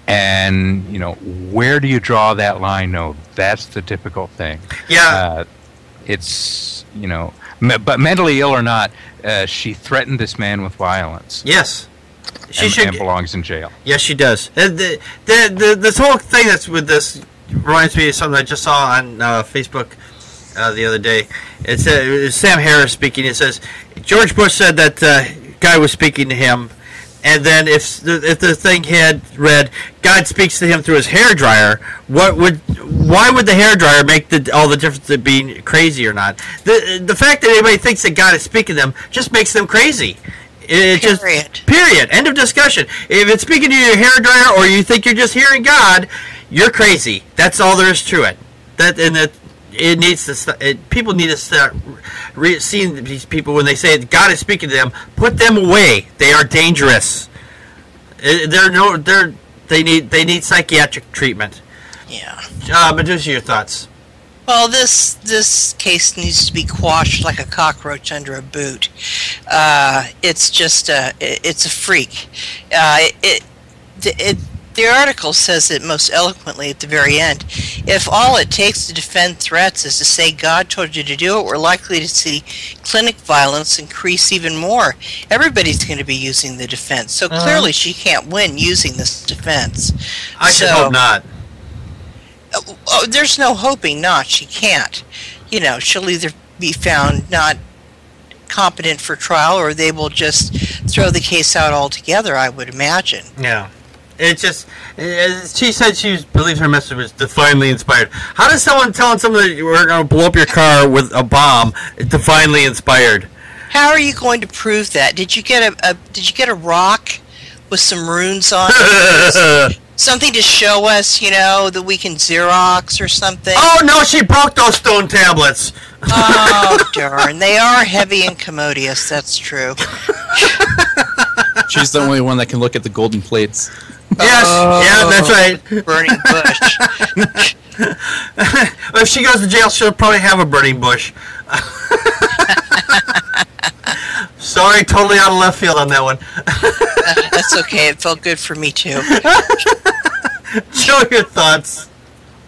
And where do you draw that line? No, that's the difficult thing. Yeah. It's but mentally ill or not, she threatened this man with violence. Yes. And belongs in jail. Yes, she does. This whole thing that's with this reminds me of something I just saw on Facebook the other day. It's Sam Harris speaking. It says George Bush said that guy was speaking to him, and then if the thing had read God speaks to him through his hairdryer, why would the hairdryer make all the difference of being crazy or not? The fact that anybody thinks that God is speaking to them just makes them crazy. Period. End of discussion. If it's speaking to your hairdryer or you think you're just hearing God, you're crazy. That's all there is to it. It needs to. People need to start seeing these people when they say God is speaking to them. Put them away. They are dangerous. They need psychiatric treatment. Yeah. Medusa, your thoughts? Well, this case needs to be quashed like a cockroach under a boot. It's just it's a freak. The article says it most eloquently at the very end. If all it takes to defend threats is to say God told you to do it, we're likely to see clinic violence increase even more. Everybody's going to be using the defense. So clearly she can't win using this defense. I should hope not. Oh, there's no hoping not. She can't. She'll either be found not competent for trial or they will just throw the case out altogether, I would imagine. Yeah. She said she believes her message was divinely inspired. How does someone telling someone that we're going to blow up your car with a bomb divinely inspired? How are you going to prove that? Did you get a rock with some runes on it? Something to show us, that we can Xerox or something? Oh, no, she broke those stone tablets. Oh, darn. They are heavy and commodious, that's true. She's the only one that can look at the golden plates. Yes, yeah, that's right. Burning bush. If she goes to jail, she'll probably have a burning bush. Sorry, totally out of left field on that one. That's okay. It felt good for me, too. Show your thoughts.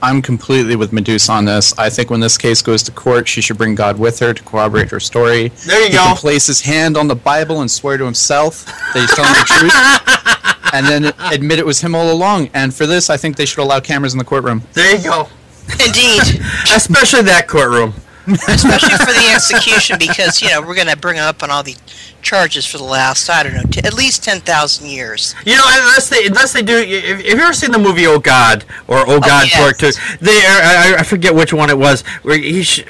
I'm completely with Medusa on this. I think when this case goes to court, she should bring God with her to corroborate her story. There you he go. Can place his hand on the Bible and swear to himself that he's telling the truth, and then admit it was him all along. And for this, I think they should allow cameras in the courtroom. There you go. Indeed. Especially that courtroom. Especially for the execution, because we're going to bring them up on all the charges for the last, I don't know, at least 10,000 years. Unless they do. If you've ever seen the movie Oh God or Oh God Part 2, I forget which one it was, where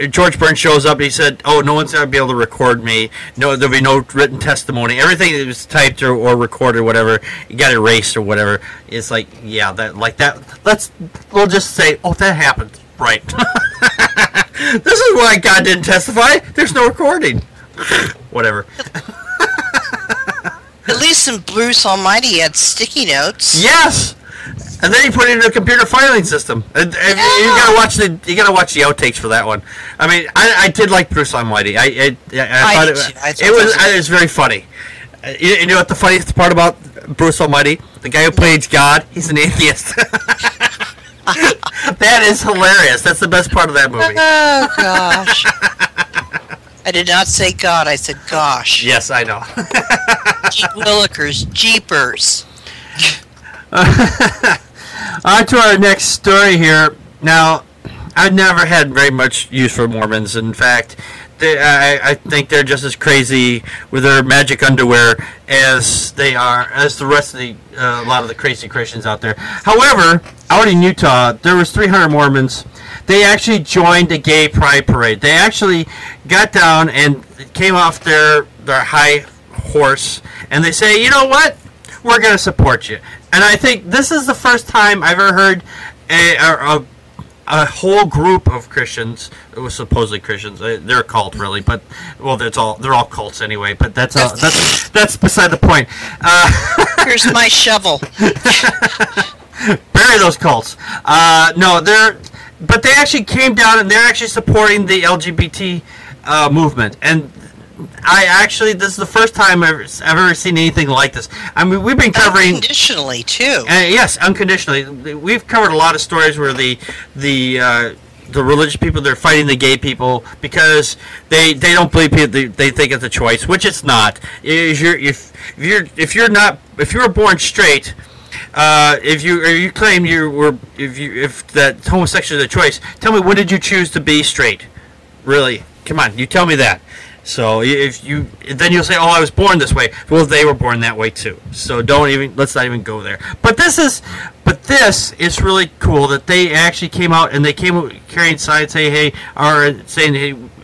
George Burns shows up and he said, "Oh, no one's going to be able to record me. No, there'll be no written testimony. Everything that was typed or recorded, or whatever, you got erased or whatever." It's like, yeah, that. We'll just say, "Oh, that happened." Right. This is why God didn't testify. There's no recording. Whatever. At least in Bruce Almighty had sticky notes. Yes. And then he put it in a computer filing system. And you gotta watch the outtakes for that one. I mean, I did like Bruce Almighty. I thought it was very funny. You know what the funniest part about Bruce Almighty? The guy who plays God, he's an atheist. That is hilarious. That's the best part of that movie. Oh, gosh. I did not say God, I said gosh. Yes, I know. Willikers, jeepers. On to our next story here. Now, I've never had very much use for Mormons. In fact, I think they're just as crazy with their magic underwear as the rest of a lot of the crazy Christians out there. However, out in Utah, there was 300 Mormons. They actually joined a gay pride parade. They actually got down and came off their high horse, and they say, you know what? We're going to support you. And I think this is the first time I've ever heard a whole group of Christians, it was supposedly Christians, they're a cult really, but well, they're all cults anyway. But that's beside the point. Here's my shovel. Bury those cults. But they actually came down and they're actually supporting the LGBT movement. And this is the first time I've ever seen anything like this. I mean, we've been covering unconditionally too. Yes, unconditionally. We've covered a lot of stories where the religious people, they're fighting the gay people because they don't believe they think it's a choice, which it's not. If you were born straight, if you claim if that homosexual is a choice, tell me, when did you choose to be straight? Really, come on, you tell me that. So then you'll say, "Oh, I was born this way." Well, they were born that way too. So let's not even go there. But this is really cool that they actually came out and they came carrying signs, saying, "Hey,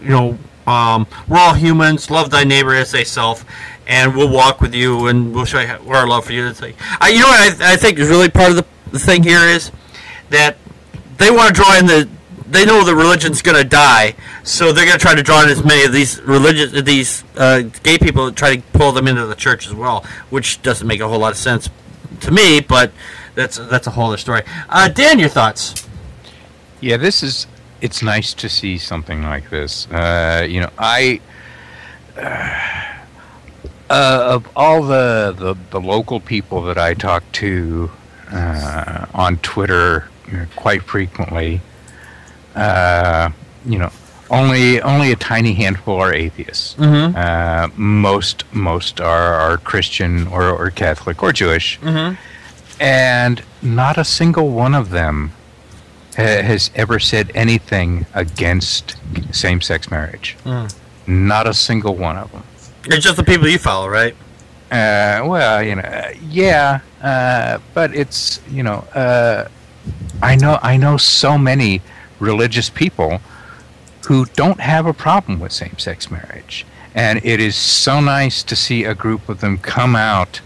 we're all humans. Love thy neighbor as thyself, and we'll walk with you, and we'll show you our love for you." It's like, you know what I think is really part of the thing here is that they want to draw in they know the religion's going to die, so they're going to try to draw in as many of these gay people, try to pull them into the church as well, which doesn't make a whole lot of sense to me, but that's a whole other story. Dan, your thoughts? Yeah, it's nice to see something like this. Of all the local people that I talk to on Twitter quite frequently, only a tiny handful are atheists. Mm-hmm. Most are Christian or Catholic or Jewish, mm-hmm. and not a single one of them has ever said anything against same-sex marriage. Mm. Not a single one of them. It's just the people you follow, right? But it's I know so many religious people who don't have a problem with same-sex marriage, and it is so nice to see a group of them come out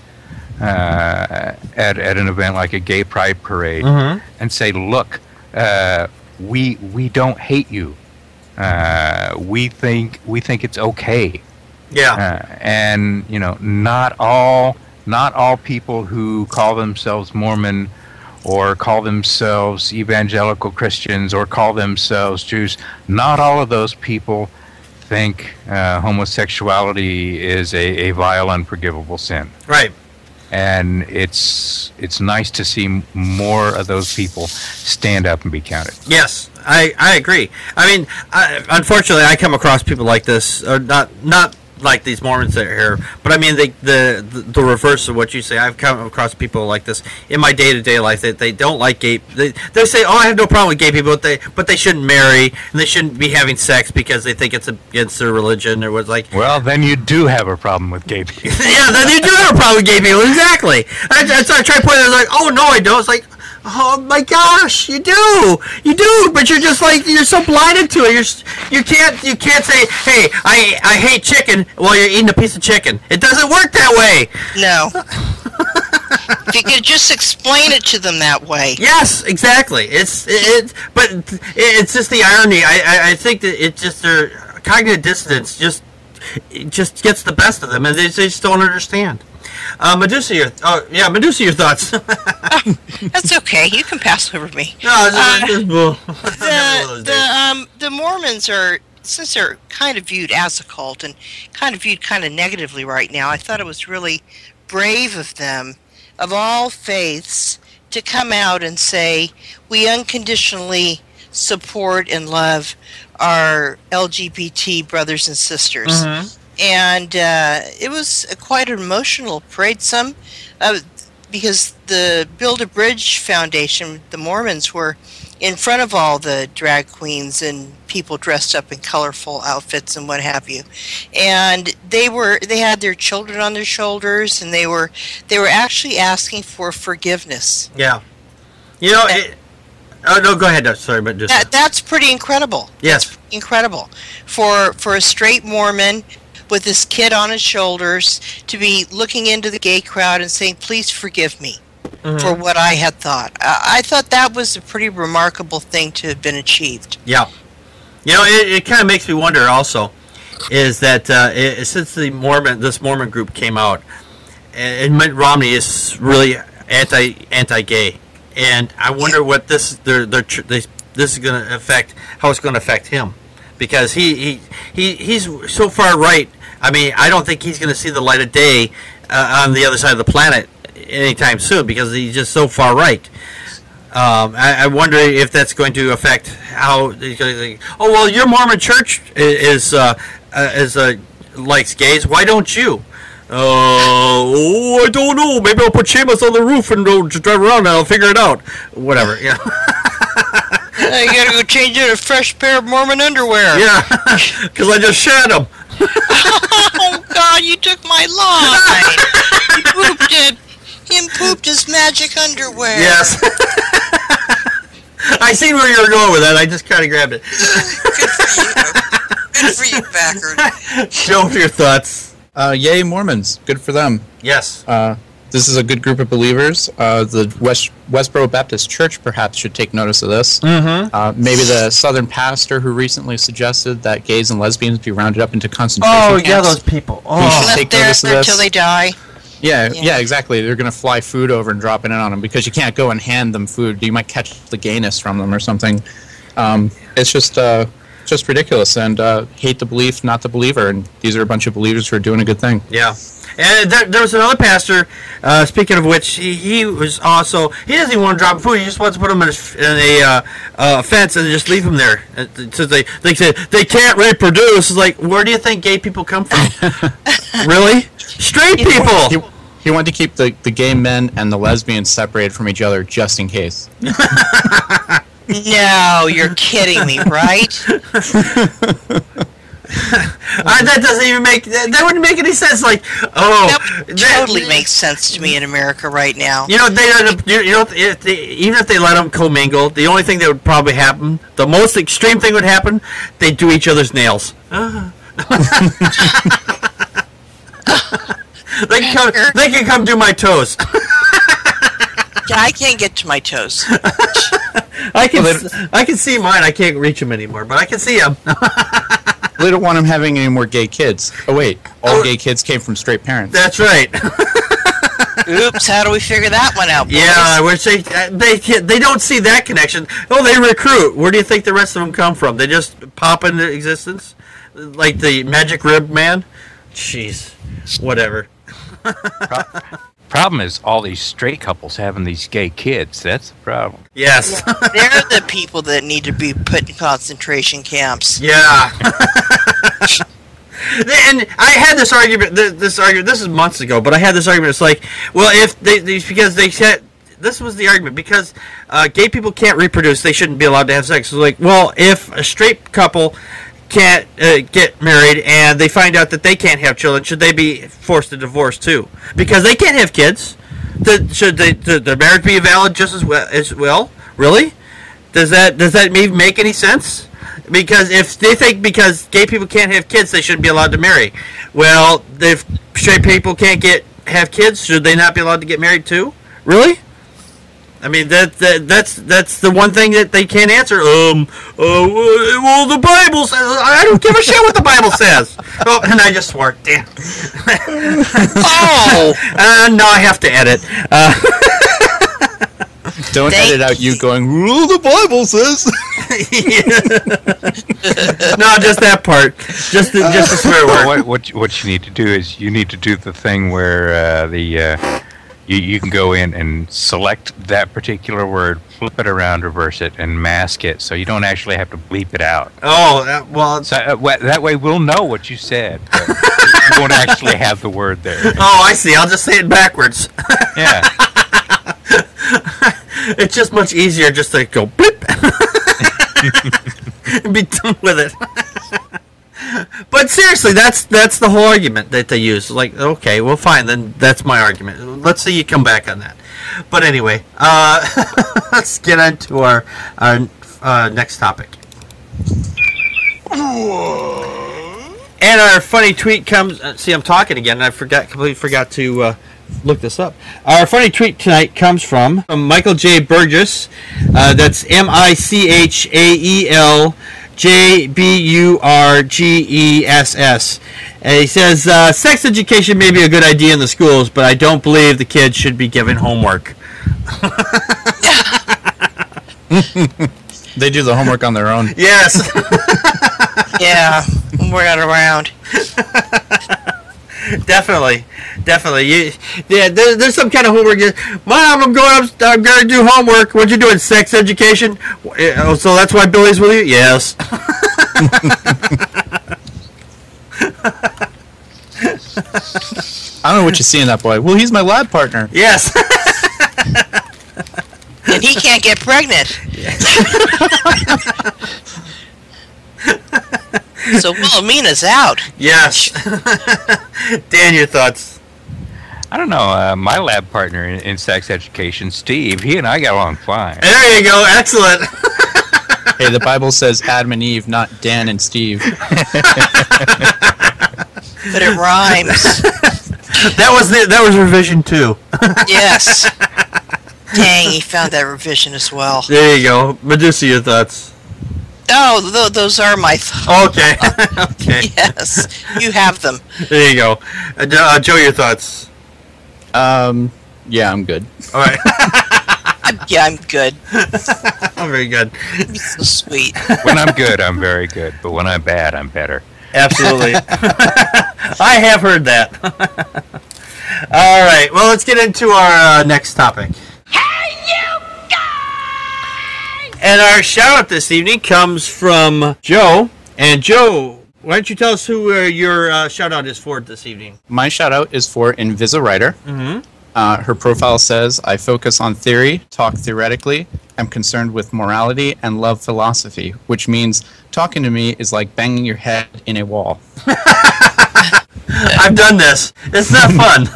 at an event like a gay pride parade, mm-hmm. and say, "Look, we don't hate you. We think it's okay." Yeah. And not all people who call themselves Mormon or call themselves evangelical Christians or call themselves Jews, not all of those people think homosexuality is a vile, unforgivable sin. Right. And it's nice to see more of those people stand up and be counted. Yes, I agree. I mean, unfortunately, I come across people like this, or not like these Mormons that are here, but I mean the reverse of what you say. I've come across people like this in my day-to-day life that they don't like gay. They say, "Oh, I have no problem with gay people, but they shouldn't marry and they shouldn't be having sex because they think it's against their religion," or was like. Well, then you do have a problem with gay people. Yeah, then you do have a problem with gay people. Exactly. I try to point out, like, "Oh no, I don't." It's like, oh my gosh, you do, but you're just like, you're so blinded to it. You can't say, "Hey, I hate chicken," while you're eating a piece of chicken. It doesn't work that way. No. If you could just explain it to them that way. Yes, exactly. But it's just the irony. I think that it's just their cognitive dissonance just gets the best of them, and they just don't understand. Medusa, your thoughts. That's okay. You can pass over me. No, the Mormons are, since they're kind of viewed as a cult and kind of viewed kind of negatively right now, I thought it was really brave of them, of all faiths, to come out and say, we unconditionally support and love our LGBT brothers and sisters. Mm-hmm. And it was quite an emotional parade. Because the Build a Bridge Foundation, the Mormons, were in front of all the drag queens and people dressed up in colorful outfits and what have you. And they had their children on their shoulders, and they were actually asking for forgiveness. Yeah. You know, oh no, go ahead. Sorry, but just that's pretty incredible. Yes. That's incredible for a straight Mormon with this kid on his shoulders to be looking into the gay crowd and saying, "Please forgive me." For what I had thought. I thought that was a pretty remarkable thing to have been achieved. Yeah. You know, it kind of makes me wonder also, is that since this Mormon group came out, and Mitt Romney is really anti-gay, and I wonder what this is going to affect, how it's going to affect him, because he's so far right. I mean, I don't think he's going to see the light of day on the other side of the planet anytime soon, because he's just so far right. I wonder if that's going to affect how he's going to think, oh well, your Mormon church is likes gays. Why don't you? I don't know. Maybe I'll put Seamus on the roof and just drive around and I'll figure it out. Whatever. Yeah. You gotta go change in a fresh pair of Mormon underwear. Yeah, because I just shat them. Oh God! You took my line. You pooped it. Him pooped his magic underwear. Yes. I seen where you were going with that. I just kind of grabbed it. Good for you, Packard. Show your thoughts. Yay, Mormons. Good for them. Yes. This is a good group of believers. The Westboro Baptist Church perhaps should take notice of this. Maybe the Southern pastor who recently suggested that gays and lesbians be rounded up into concentration camps. Oh, yeah, those people. He Oh. should take notice of this. Until they die. Yeah, exactly. They're going to fly food over and drop it in on them because you can't go and hand them food. You might catch the gayness from them or something. It's just ridiculous. And hate the belief, not the believer. And these are a bunch of believers who are doing a good thing. Yeah. And there was another pastor, speaking of which, he was also, he doesn't even want to drop food. He just wants to put them in a fence and just leave them there. So they say they can't reproduce. It's like, where do you think gay people come from? Really? Straight people! He wanted to keep the gay men and the lesbians separated from each other just in case. No, you're kidding me, right? That doesn't even that wouldn't make any sense. Like, that totally makes sense to me in America right now. You know, even if they let them commingle, the only thing that would probably happen, the most extreme thing would happen, they'd do each other's nails. They can come do my toes. I can't get to my toes. I can see mine. I can't reach them anymore, but I can see them. They don't want him having any more gay kids. Oh wait, all gay kids came from straight parents. That's right. Oops, how do we figure that one out, boys? Yeah, which they don't see that connection. Oh, they recruit. Where do you think the rest of them come from? They just pop into existence? Like the magic rib man? Jeez. Whatever. Problem is all these straight couples having these gay kids. That's the problem. Yes. They're the people that need to be put in concentration camps. Yeah. And I had this argument. This is months ago, but I had this argument. It's like, well, if because they said this was the argument, because gay people can't reproduce, they shouldn't be allowed to have sex. So like, well, if a straight couple can't get married and they find out that they can't have children, should they be forced to divorce too? Because they can't have kids. Should the marriage be valid just as well? Really? Does that even make any sense? Because if they think because gay people can't have kids, they shouldn't be allowed to marry. Well, if straight people can't have kids, should they not be allowed to get married too? Really? I mean, that's the one thing that they can't answer. Well, the Bible says. I don't give a shit what the Bible says. Oh, and I just swore. Damn. Oh. No, I have to edit. Don't edit out you going, "Well, the Bible says." No, just that part. Just the swear word. What you need to do is you need to do the thing where you can go in and select that particular word, flip it around, reverse it, and mask it, so you don't actually have to bleep it out. Oh, well. So, that way we'll know what you said, but you won't actually have the word there. Oh, I see. I'll just say it backwards. Yeah. It's just much easier just to go blip. and be done with it. But seriously, that's the whole argument that they use. Like, okay, well, fine, then that's my argument. Let's see you come back on that. But anyway, let's get into our next topic. And our funny tweet comes. See, I'm talking again, and I completely forgot to look this up. Our funny tweet tonight comes from Michael J. Burgess. That's MichaelJBurgess. And he says, sex education may be a good idea in the schools, but I don't believe the kids should be given homework. They do the homework on their own. Yes. Yeah, we're not around. Definitely. There's some kind of homework. Mom, I'm going to do homework. What you doing? Sex education? So that's why Billy's with you? Yes. I don't know what you see in that boy. Well, he's my lab partner. Yes. And he can't get pregnant. So Wilhelmina's out. Yes. Dan, your thoughts? I don't know. My lab partner in sex education, Steve, he and I got along fine. There you go. Excellent. Hey, the Bible says Adam and Eve, not Dan and Steve. But it rhymes. That was revision 2. Yes. Dang, he found that revision as well. There you go. Medusa, your thoughts? Oh, those are my thoughts. Okay. Okay. Yes, you have them. There you go. Joe, your thoughts? Yeah, I'm good. All right. I'm good. I'm very good. It's so sweet. When I'm good, I'm very good. But when I'm bad, I'm better. Absolutely. I have heard that. All right. Well, let's get into our next topic. Hey, you guys! And our shout-out this evening comes from Joe. And Joe, why don't you tell us who your shout-out is for this evening? My shout out is for Invisawriter. Mm-hmm. Her profile says, I focus on theory, talk theoretically, am concerned with morality, and love philosophy, which means talking to me is like banging your head in a wall. I've done this. It's not fun.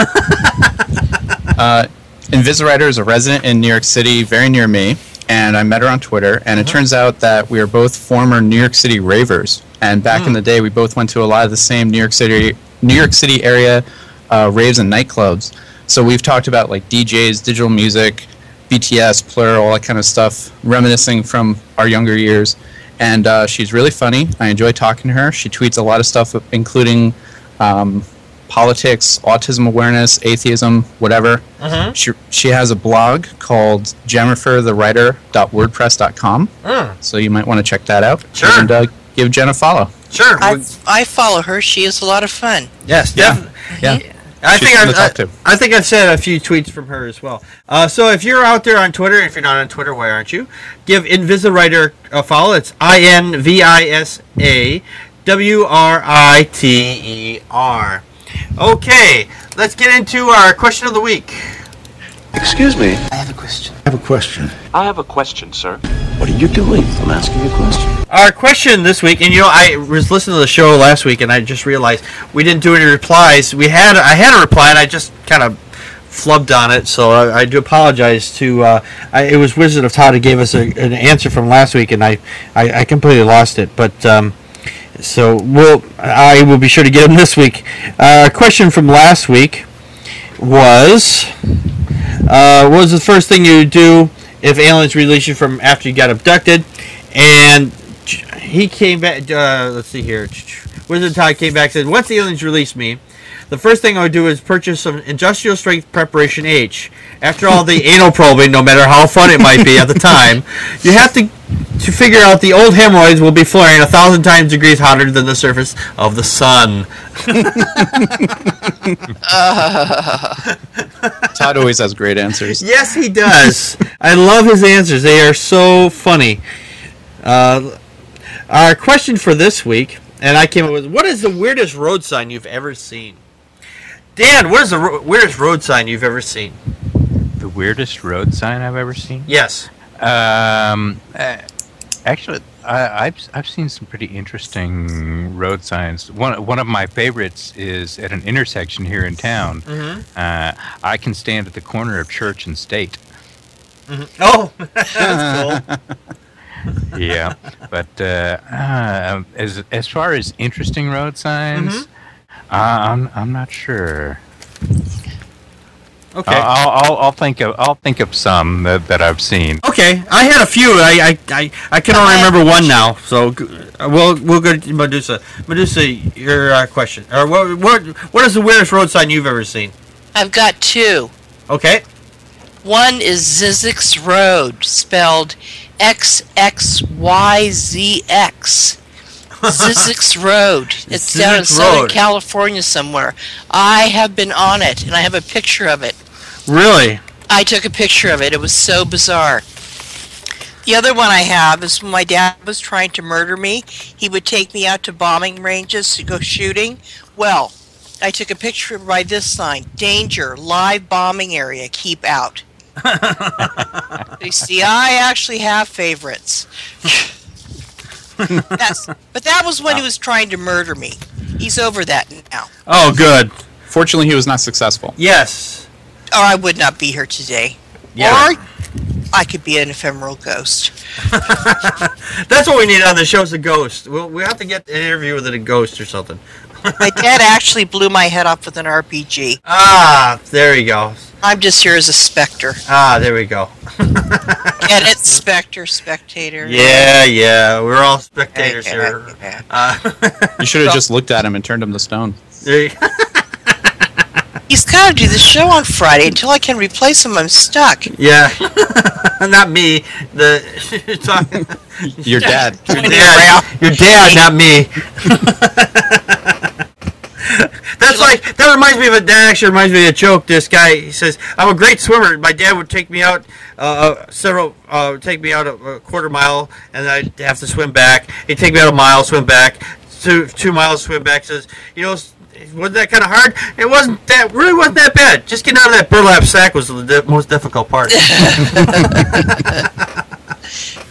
Invisawriter is a resident in New York City, very near me, and I met her on Twitter, and it turns out that we are both former New York City ravers, and back in the day, we both went to a lot of the same New York City area raves and nightclubs. So we've talked about like DJs, digital music, BTS, Plur, all that kind of stuff, reminiscing from our younger years. And she's really funny. I enjoy talking to her. She tweets a lot of stuff, including politics, autism awareness, atheism, whatever. She has a blog called jenniferthewriter.wordpress.com. So you might want to check that out. Sure. And give Jen a follow. Sure. I follow her. She is a lot of fun. Yes, Yeah. Yeah. I She's think fun to talk to. I think I've said a few tweets from her as well. So if you're out there on Twitter, if you're not on Twitter, why aren't you? Give Invisawriter a follow. It's INVISAWRITER. Okay, let's get into our question of the week. Excuse me. I have a question. I have a question. I have a question, sir. What are you doing? I'm asking you a question. Our question this week, and I was listening to the show last week, and I just realized we didn't do any replies. I had a reply, and I just kind of flubbed on it, so I do apologize to. It was Wizard of Todd who gave us an answer from last week, and I completely lost it. But so I will be sure to get him this week. Our question from last week was, what was the first thing you would do if aliens released you from after you got abducted? And he came back, let's see here. Wizard Todd came back and said, once the aliens release me, the first thing I would do is purchase some industrial strength preparation H. After all the anal probing, no matter how fun it might be at the time, you have to figure out the old hemorrhoids will be flaring 1,000 times degrees hotter than the surface of the sun. Todd always has great answers. Yes, he does. I love his answers. They are so funny. Our question for this week, and I came up with, what is the weirdest road sign you've ever seen? Dan, what is the weirdest road sign you've ever seen? The weirdest road sign I've ever seen? Yes. Actually, I've seen some pretty interesting road signs. One of my favorites is at an intersection here in town. I can stand at the corner of Church and State. Oh, that's cool. Yeah, but as far as interesting road signs, I'm not sure. Okay. I'll think of some that I've seen. Okay, I had a few. I can only remember one now. So we'll go to Medusa. Medusa, your question, or what is the weirdest road sign you've ever seen? I've got two. Okay. One is Zizek's Road, spelled XXYZX. Zizek's Road. It's down in Southern California somewhere. I have been on it, and I have a picture of it. Really? I took a picture of it. It was so bizarre. The other one I have is when my dad was trying to murder me. He would take me out to bombing ranges to go shooting. Well, I took a picture by this sign. Danger, live bombing area, keep out. You see, I actually have favorites. Yes, but that was when he was trying to murder me. He's over that now. Oh, good. Fortunately, he was not successful. Yes. Or I would not be here today. Yeah. Or I could be an ephemeral ghost. That's what we need on the show, is a ghost. We have to get an interview with a ghost or something. My dad actually blew my head off with an RPG. Ah, there you go. I'm just here as a specter. Ah, there we go. Get it? Specter, spectator. Yeah. We're all spectators here. You should have just looked at him and turned him to stone. There you He's got to do the show on Friday. Until I can replace him, I'm stuck. Yeah. Not me. Your dad. Your dad, not me. That reminds me of that actually reminds me of a joke. This guy, he says, I'm a great swimmer. My dad would take me out take me out a quarter mile, and I'd have to swim back. He'd take me out a mile, swim back, 2 miles, swim back. Says, wasn't that kind of hard? It wasn't that bad. Just getting out of that burlap sack was the most difficult part.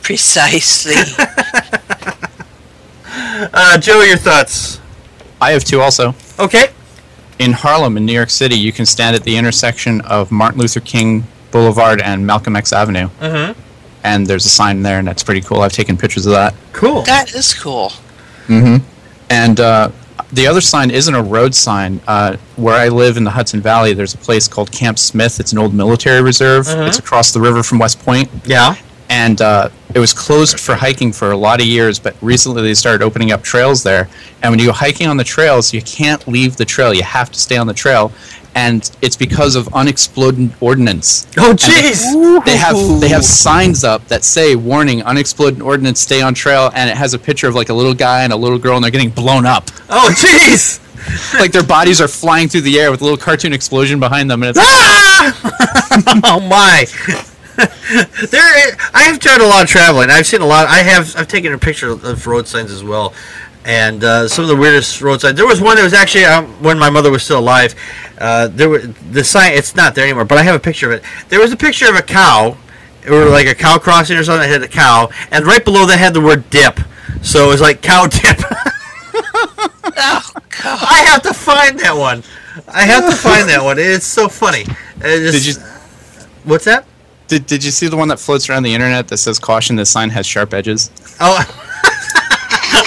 Precisely. Joe, your thoughts? I have two also. Okay. In Harlem, in New York City, you can stand at the intersection of Martin Luther King Boulevard and Malcolm X Avenue. Mm-hmm. And there's a sign there, and that's pretty cool. I've taken pictures of that. Cool. That is cool. Mm-hmm. And the other sign isn't a road sign. Where I live in the Hudson Valley, there's a place called Camp Smith. It's an old military reserve. Mm-hmm. It's across the river from West Point. Yeah. And it was closed for hiking for a lot of years, but recently they started opening up trails there. And when you go hiking on the trails, you can't leave the trail. You have to stay on the trail. And it's because of unexploded ordnance. Oh, jeez! They have signs up that say, warning, unexploded ordnance, stay on trail. And it has a picture of like a little guy and a little girl, and they're getting blown up. Oh, jeez! Like their bodies are flying through the air with a little cartoon explosion behind them. And it's Oh, my! I have done a lot of traveling. I've seen a lot. I've taken a picture of road signs as well, and some of the weirdest road signs. There was one that was actually when my mother was still alive. The sign. It's not there anymore, but I have a picture of it. There was a picture of a cow, or like a cow crossing or something that had a cow, and right below that had the word dip. So it was like cow dip. Oh, God. I have to find that one. It's so funny. Did you? What's that? Did you see the one that floats around the internet that says, caution, this sign has sharp edges? Oh,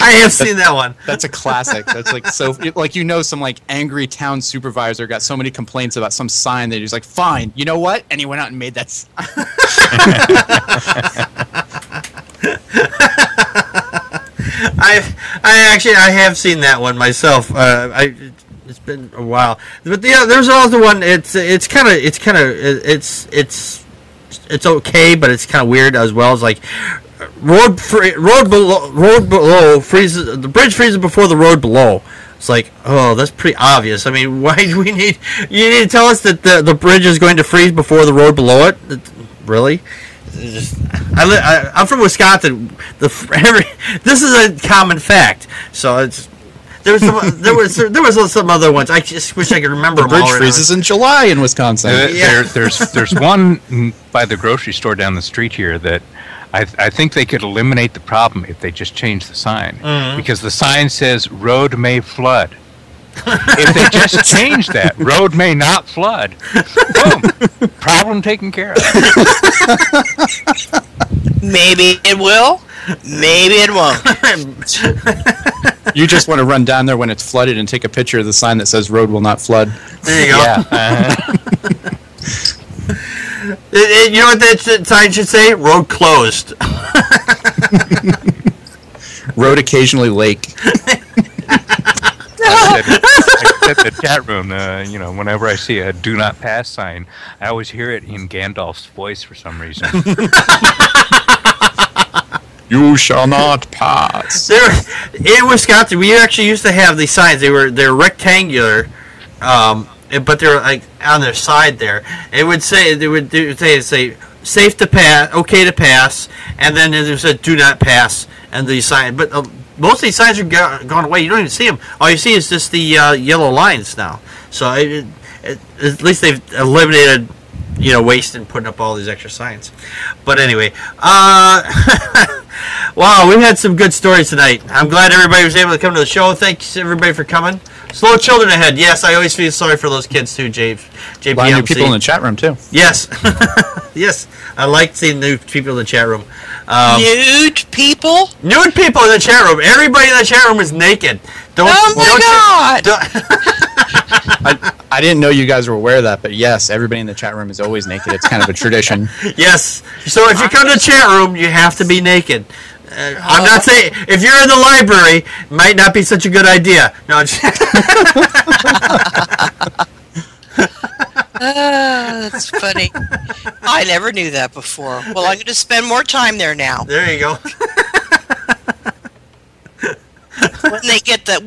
I have seen that one. That's a classic. That's like so, like some like angry town supervisor got so many complaints about some sign that he's like, fine, you know what? And he went out and made that sign. I have seen that one myself. It's been a while, but yeah, there's also one. It's okay, but it's kind of weird as well. It's like road below freezes. The bridge freezes before the road below. It's like, oh, that's pretty obvious. I mean, why do we need? You need to tell us that the bridge is going to freeze before the road below it? Really? I'm from Wisconsin. This is a common fact. So it's. There was some other ones. I just wish I could remember them all. The bridge freezes in July in Wisconsin. There's one by the grocery store down the street here that I think they could eliminate the problem if they just change the sign. Because the sign says road may flood. If they just change that, road may not flood. Boom. Problem taken care of. Maybe it will. Maybe it won't. You just want to run down there when it's flooded and take a picture of the sign that says road will not flood. There you go. Yeah. You know what that sign should say? Road closed. Road occasionally lake. I said in the chat room, whenever I see a "Do Not Pass" sign, I always hear it in Gandalf's voice for some reason. You shall not pass. In Wisconsin, we actually used to have these signs. They're rectangular, but they're like on their side there. It would say safe to pass, okay to pass, and then there's a do not pass, and the sign. But most of these signs are gone away. You don't even see them. All you see is just the yellow lines now. So at least they've eliminated, waste in putting up all these extra signs. But anyway, wow, we've had some good stories tonight. I'm glad everybody was able to come to the show. Thanks everybody for coming. Slow children ahead. Yes, I always feel sorry for those kids too, JPMC. A lot of new people in the chat room too. Yes. Yes, I like seeing new people in the chat room. Nude people? Nude people in the chat room. Everybody in the chat room is naked. Oh my God! I didn't know you guys were aware of that, but yes, everybody in the chat room is always naked. It's kind of a tradition. Yes. So if you come to the chat room, you have to be naked. I'm not saying if you're in the library, it might not be such a good idea. No. That's funny. I never knew that before. Well, I'm going to spend more time there now. There you go. When they get the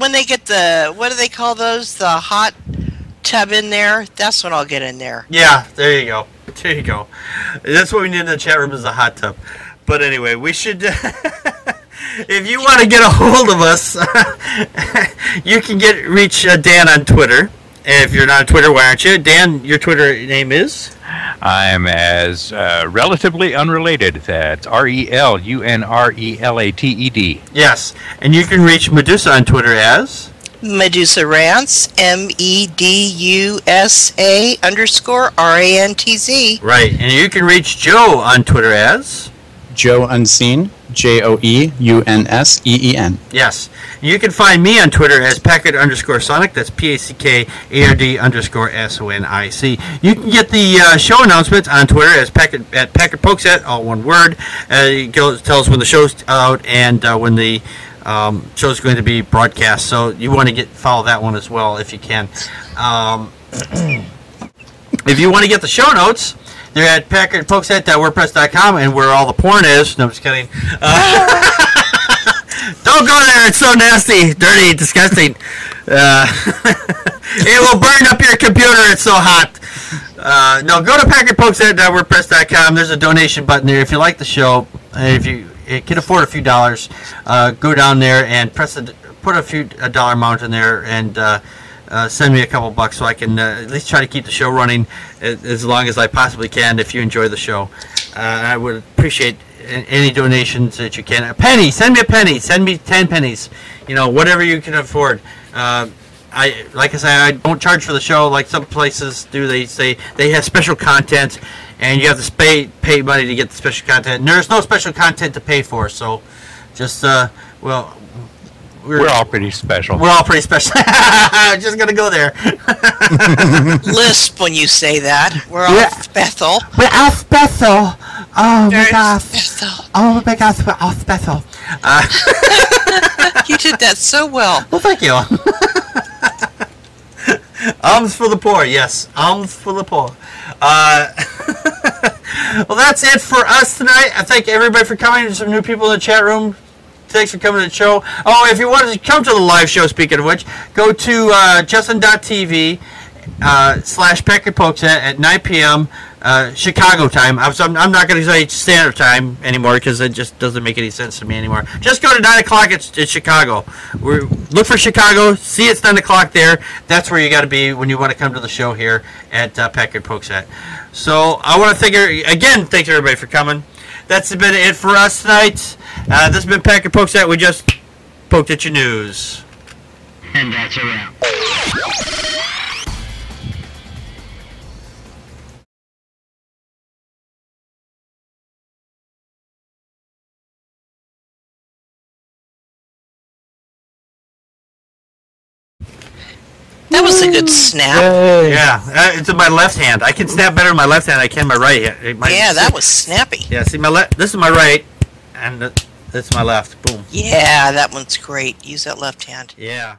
what do they call those? The hot tub in there. That's when I'll get in there. Yeah, there you go. There you go. That's what we need in the chat room is the hot tub. But anyway, we should. If you want to get a hold of us, you can reach Dan on Twitter. And if you're not on Twitter, why aren't you? Dan, your Twitter name is? I'm as relatively unrelated. That's RELUNRELATED. Yes. And you can reach Medusa on Twitter as? Medusa Rants, MEDUSA_RANTZ. Right. And you can reach Joe on Twitter as? Joe Unseen, JOEUNSEEN. Yes. You can find me on Twitter as Packard_Sonic. That's PACKARD_SONIC. You can get the show announcements on Twitter as Packard Pokesat, all one word. It tells when the show's out and when the show's going to be broadcast. So you want to follow that one as well if you can. If you want to get the show notes, they're at PackardPokesat.wordpress.com and where all the porn is. No, I'm just kidding. Don't go there. It's so nasty, dirty, disgusting. It will burn up your computer. It's so hot. No, go to PackardPokesat.wordpress.com. There's a donation button there. If you like the show, if you can afford a few dollars, go down there and put a dollar amount in there and send me a couple bucks so I can at least try to keep the show running as long as I possibly can if you enjoy the show. I would appreciate any donations that you can. A penny. Send me a penny. Send me 10 pennies. Whatever you can afford. Like I say, I don't charge for the show like some places do. They say they have special content and you have to pay money to get the special content. And there's no special content to pay for, so just, we're all pretty special. We're all pretty special. I'm just going to go there. Lisp when you say that. We're all special. We're all special. Oh, my gosh. Special. Oh, my gosh, we're all special. You did that so well. Well, thank you. Alms for the poor, yes. Alms for the poor. Well, that's it for us tonight. I thank everybody for coming. There's some new people in the chat room. Thanks for coming to the show. Oh, if you want to come to the live show, speaking of which, go to justin.tv /PackardPokesat at 9 p.m. Chicago time. I'm not going to say standard time anymore because it just doesn't make any sense to me anymore. Just go to 9 o'clock. It's Chicago. Look for Chicago. See it's 9 o'clock there. That's where you got to be when you want to come to the show here at Packard Pokesat. So I want to thank everybody for coming. That's been it for us tonight. This has been Packard Pokes Out. We just poked at your news. And that's a wrap. That was a good snap. Yeah, it's in my left hand. I can snap better in my left hand than I can my right hand. Yeah, that was snappy. Yeah, see, this is my right, and this is my left. Boom. Yeah, that one's great. Use that left hand. Yeah.